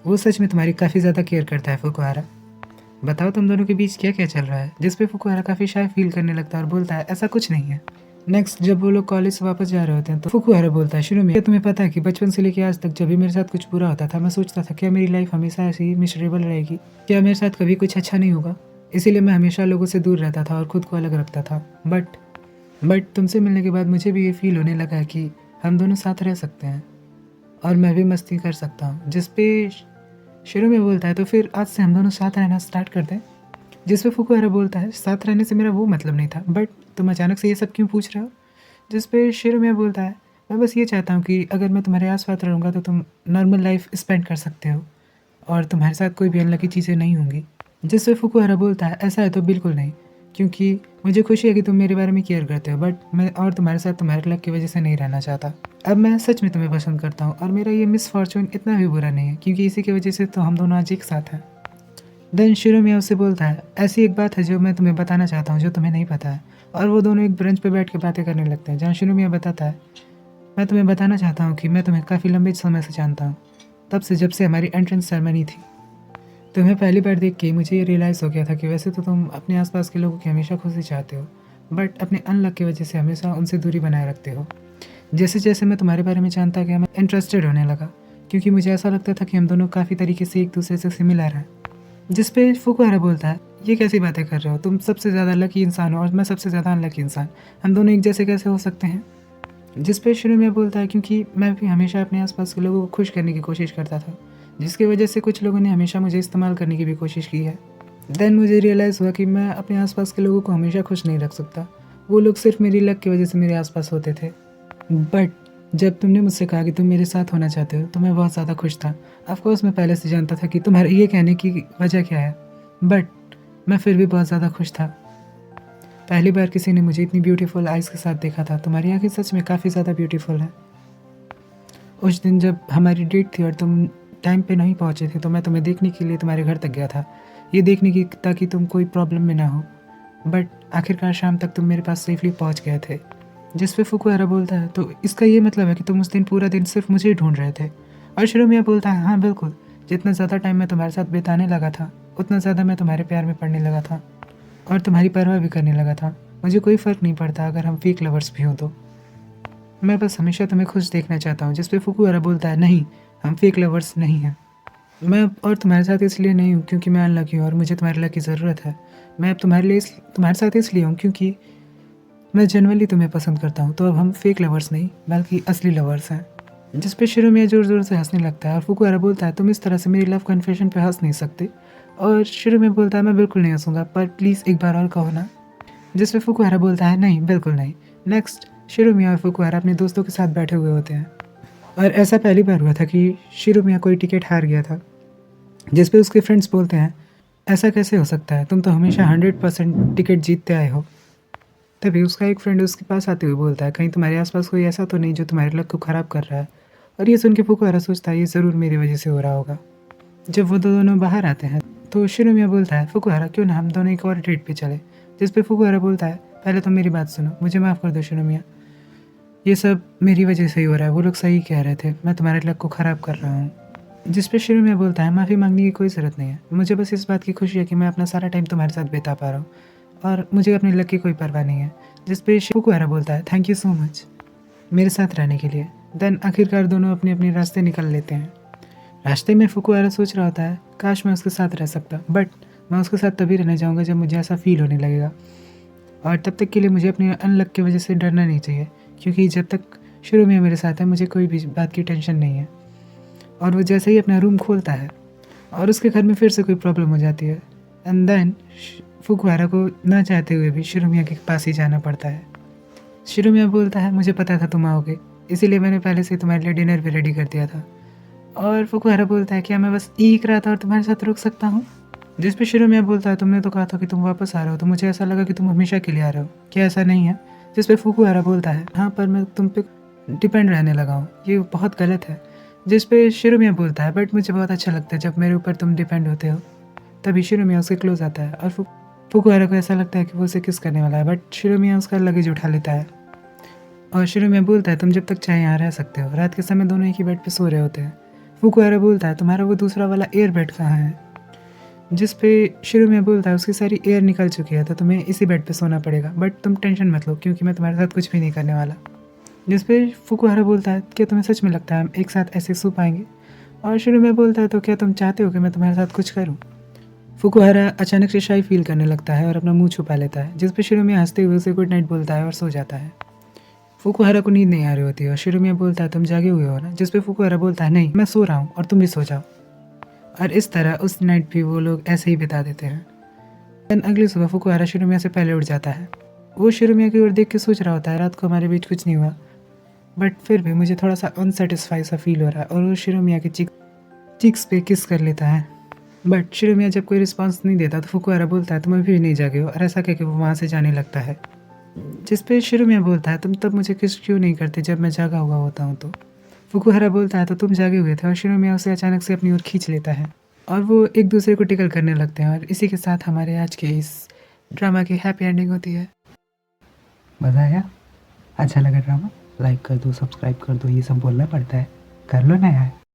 वो सच में तुम्हारी काफ़ी ज़्यादा केयर करता है फुकुहारा, बताओ तुम दोनों के बीच क्या क्या चल रहा है। जिस पे फुकुहारा काफ़ी शाय फील करने लगता है और बोलता है ऐसा कुछ नहीं है। नेक्स्ट जब वो लोग कॉलेज से वापस जा रहे होते हैं तो फुकुहारा बोलता है शिरोमिया तुम्हें पता है कि बचपन से लेकर आज तक जब भी मेरे साथ कुछ बुरा होता था मैं सोचता था क्या मेरी लाइफ हमेशा ऐसी ही मिसरेबल रहेगी, क्या मेरे साथ कभी कुछ अच्छा नहीं होगा, इसीलिए मैं हमेशा लोगों से दूर रहता था और खुद को अलग रखता था। बट तुमसे मिलने के बाद मुझे भी ये फील होने लगा है कि हम दोनों साथ रह सकते हैं और मैं भी मस्ती कर सकता हूँ। जिस पे शिरोमिया बोलता है तो फिर आज से हम दोनों साथ रहना स्टार्ट कर दें। जिस पे फुकुहारा बोलता है साथ रहने से मेरा वो मतलब नहीं था, बट तुम अचानक से ये सब क्यों पूछ रहे हो। जिस पे शिरोमिया बोलता है मैं बस ये चाहता हूँ कि अगर मैं तुम्हारे आस-पास रहूँगा तो तुम नॉर्मल लाइफ स्पेंड कर सकते हो और तुम्हारे साथ कोई भी अनलकी चीज़ें नहीं होंगी। जिस पे फुकुहारा बोलता है ऐसा है तो बिल्कुल नहीं, क्योंकि मुझे खुशी है कि तुम मेरे बारे में केयर करते हो, बट मैं और तुम्हारे साथ तुम्हारे लक की वजह से नहीं रहना चाहता। अब मैं सच में तुम्हें पसंद करता हूँ और मेरा ये मिस फॉर्चून इतना भी बुरा नहीं है क्योंकि इसी की वजह से तो हम दोनों आज एक साथ हैं। देन शिरोमिया उससे बोलता है ऐसी एक बात है जो मैं तुम्हें बताना चाहता हूँ जो तुम्हें नहीं पता है, और वो दोनों एक ब्रेंच पे बैठ के बातें करने लगते हैं जहाँ शिरोमिया बताता है मैं तुम्हें बताना चाहता हूँ कि मैं तुम्हें काफ़ी लंबे समय से जानता हूँ, तब से जब से हमारी एंट्रेंस सेरेमनी थी। तुम्हें पहली बार देख के मुझे ये रियलाइज़ हो गया था कि वैसे तो तुम अपने आसपास के लोगों की हमेशा खुशी चाहते हो, बट अपने अनलक की वजह से हमेशा उनसे दूरी बनाए रखते हो। जैसे जैसे मैं तुम्हारे बारे में जानता गया मैं इंटरेस्टेड होने लगा क्योंकि मुझे ऐसा लगता था कि हम दोनों काफ़ी तरीके से एक दूसरे से सिमिलर हैं। जिस पे फुकुहारा बोलता है ये कैसी बातें कर रहे हो, तुम सबसे ज़्यादा लकी इंसान हो और मैं सबसे ज़्यादा अनलकी इंसान, हम दोनों एक जैसे कैसे हो सकते हैं। जिस पे शिरोमिया बोलता है क्योंकि मैं भी हमेशा अपने आसपास के लोगों को खुश करने की कोशिश करता था, जिसकी वजह से कुछ लोगों ने हमेशा मुझे इस्तेमाल करने की भी कोशिश की है। देन मुझे रियलाइज़ हुआ कि मैं अपने आसपास के लोगों को हमेशा खुश नहीं रख सकता, वो लोग सिर्फ मेरी लक की वजह से मेरे आसपास होते थे। बट जब तुमने मुझसे कहा कि तुम मेरे साथ होना चाहते हो तो मैं बहुत ज़्यादा खुश था। ऑफकोर्स मैं पहले से जानता था कि तुम्हारे ये कहने की वजह क्या है, बट मैं फिर भी बहुत ज़्यादा खुश था। पहली बार किसी ने मुझे इतनी ब्यूटीफुल आइज़ के साथ देखा था, तुम्हारी आँखें सच में काफ़ी ज़्यादा ब्यूटीफुल हैं। उस दिन जब हमारी डेट थी और तुम टाइम पे नहीं पहुँचे थे तो मैं तुम्हें देखने के लिए तुम्हारे घर तक गया था, ये देखने की ताकि तुम कोई प्रॉब्लम में ना हो, बट आखिरकार शाम तक तुम मेरे पास सेफली पहुँच गए थे। जिस पे फुकुहारा बोलता है तो इसका ये मतलब है कि तुम उस दिन पूरा दिन सिर्फ मुझे ही ढूंढ रहे थे। और शिरोमिया बोलता है हाँ बिल्कुल, जितना ज़्यादा टाइम मैं तुम्हारे साथ बिताने लगा था उतना ज़्यादा मैं तुम्हारे प्यार में पड़ने लगा था और तुम्हारी परवाह भी करने लगा था। मुझे कोई फ़र्क नहीं पड़ता अगर हम फेक लवर्स भी हों तो, मैं बस हमेशा तुम्हें खुश देखना चाहता हूँ। जिस पे फुकुहारा बोलता है नहीं, हम फेक लवर्स नहीं हैं। मैं अब और तुम्हारे साथ इसलिए नहीं हूँ क्योंकि मैं अनलकी हूँ और मुझे तुम्हारे लक की ज़रूरत है। मैं अब तुम्हारे साथ इसलिए हूँ क्योंकि मैं जनरली तुम्हें पसंद करता हूँ, तो अब हम फेक लवर्स नहीं बल्कि असली लवर्स हैं। जिस पे शिरोमिया ज़ोर ज़ोर से हंसने लगता है और फुकुहारा बोलता है तुम इस तरह से मेरी लव कन्फेशन पे हंस नहीं सकते। और शिरोमिया बोलता है मैं बिल्कुल नहीं हंसूंगा, पर प्लीज़ एक बार और कहो ना। जिस पे फुकुहारा बोलता है नहीं बिल्कुल नहीं। नेक्स्ट शिरोमिया और फुकुहारा अपने दोस्तों के साथ बैठे हुए होते हैं और ऐसा पहली बार हुआ था कि शिरोमिया कोई टिकट हार गया था। जिस पे उसके फ्रेंड्स बोलते हैं ऐसा कैसे हो सकता है, तुम तो हमेशा 100% टिकट जीतते आए हो। तभी उसका एक फ्रेंड उसके पास आते हुए बोलता है कहीं तुम्हारे आसपास कोई ऐसा तो नहीं जो तुम्हारे लक को ख़राब कर रहा है। और ये सुन के फुकुहारा सोचता है ये ज़रूर मेरी वजह से हो रहा होगा। जब वो दोनों बाहर आते हैं तो शिरोमिया बोलता है फुकुहारा क्यों ना हम दोनों एक और डेट पे चले। जिस पे फुकुहारा बोलता है पहले तो मेरी बात सुनो, मुझे माफ़ कर दो शिरोमिया, ये सब मेरी वजह से ही हो रहा है, वो लोग सही कह रहे थे, मैं तुम्हारे लक को ख़राब कर रहा हूँ। जिस पे शिरोमिया बोलता है माफ़ी मांगने की कोई ज़रूरत नहीं है, मुझे बस इस बात की खुशी है कि मैं अपना सारा टाइम तुम्हारे साथ बिता पा रहा हूँ और मुझे अपने लक की कोई परवाह नहीं है। जिस पे फुकुहारा बोलता है थैंक यू सो मच मेरे साथ रहने के लिए। देन आखिरकार दोनों अपने अपने रास्ते निकल लेते हैं। रास्ते में फुकुहारा सोच रहा होता है काश मैं उसके साथ रह सकता, बट मैं उसके साथ तभी रहना चाहूँगा जब मुझे ऐसा फील होने लगेगा, और तब तक के लिए मुझे अपने अनलक की वजह से डरना नहीं चाहिए क्योंकि जब तक शुरू में मेरे साथ है मुझे कोई भी बात की टेंशन नहीं है। और वो जैसे ही अपना रूम खोलता है और उसके घर में फिर से कोई प्रॉब्लम हो जाती है। एंड देन फुकुहारा को ना चाहते हुए भी शिरोमिया के पास ही जाना पड़ता है। शिरोमिया बोलता है, मुझे पता था तुम आओगे, इसीलिए मैंने पहले से तुम्हारे लिए डिनर भी रेडी कर दिया था। और फुकुहारा बोलता है, क्या मैं बस एक रात और तुम्हारे साथ रुक सकता हूँ? जिस पे शिरोमिया बोलता है, तुमने तो कहा था कि तुम वापस आ रहे हो, तो मुझे ऐसा लगा कि तुम हमेशा के लिए आ रहे हो, क्या ऐसा नहीं है? जिस पे फुकुहारा बोलता है, हाँ पर मैं तुम पे डिपेंड रहने लगा हूँ, ये बहुत गलत है। जिस पे शिरोमिया बोलता है, बट मुझे बहुत अच्छा लगता है जब मेरे ऊपर तुम डिपेंड होते हो। तभी शिरोमिया उसके क्लोज आता है और फुकुहारा को ऐसा लगता है कि वो उसे किस करने वाला है, बट शिरोमिया उसका लगेज उठा लेता है। और शिरोमिया बोलता है, तुम जब तक चाहे यहाँ रह सकते हो। रात के समय दोनों एक ही बेड पे सो रहे होते हैं। फुकुहारा बोलता है, तुम्हारा वो दूसरा वाला एयर बेड कहाँ है? जिस पे शिरोमिया बोलता है, उसकी सारी एयर निकल चुकी है, तो तुम्हें इसी बेड पे सोना पड़ेगा, बट तुम टेंशन मत लो क्योंकि मैं तुम्हारे साथ कुछ भी नहीं करने वाला। जिस पे फुकुहारा बोलता है, क्या तुम्हें सच में लगता है हम एक साथ ऐसे सो पाएंगे? और शिरोमिया बोलता है, तो क्या तुम चाहते हो कि मैं तुम्हारे साथ कुछ करूँ? फुकुहारा अचानक से शाई फील करने लगता है और अपना मुंह छुपा लेता है। जिस पे शिरोमिया हंसते हुए उसे गुड नाइट बोलता है और सो जाता है। फुकुहारा को नींद नहीं आ रही होती है और शिरोमिया बोलता है, तुम जागे हुए हो ना? जिस पे फुकुहारा बोलता है, नहीं मैं सो रहा हूँ और तुम भी सो जाओ। और इस तरह उस नाइट भी वो लोग ऐसे ही बिता देते हैं। देन अगली सुबह फुकुहारा शिरोमिया से पहले उठ जाता है। वो शिरोमिया की ओर देख के सोच रहा होता है, रात को हमारे बीच कुछ नहीं हुआ, बट फिर भी मुझे थोड़ा सा अनसेटिस्फाई सा फील हो रहा है। और वो शिरोमिया के चिक्स पे किस कर लेता है। बट शिरोमिया जब कोई रिस्पॉन्स नहीं देता तो फुकुहारा बोलता है, तुम अभी भी नहीं जागे हो? और ऐसा कह के वो वहाँ से जाने लगता है। जिस पे शिरोमिया बोलता है, तुम तब मुझे किस क्यों नहीं करते जब मैं जागा हुआ होता हूँ? तो फुकुहारा बोलता है, तो तुम जागे हुए थे। और शिरोमिया उसे अचानक से अपनी ओर खींच लेता है और वो एक दूसरे को टिकल करने लगते हैं। और इसी के साथ हमारे आज के इस ड्रामा की हैप्पी एंडिंग होती है। मज़ा आया? अच्छा लगा ड्रामा? लाइक कर दो, सब्सक्राइब कर दो, ये सब बोलना पड़ता है, कर लो ना यार।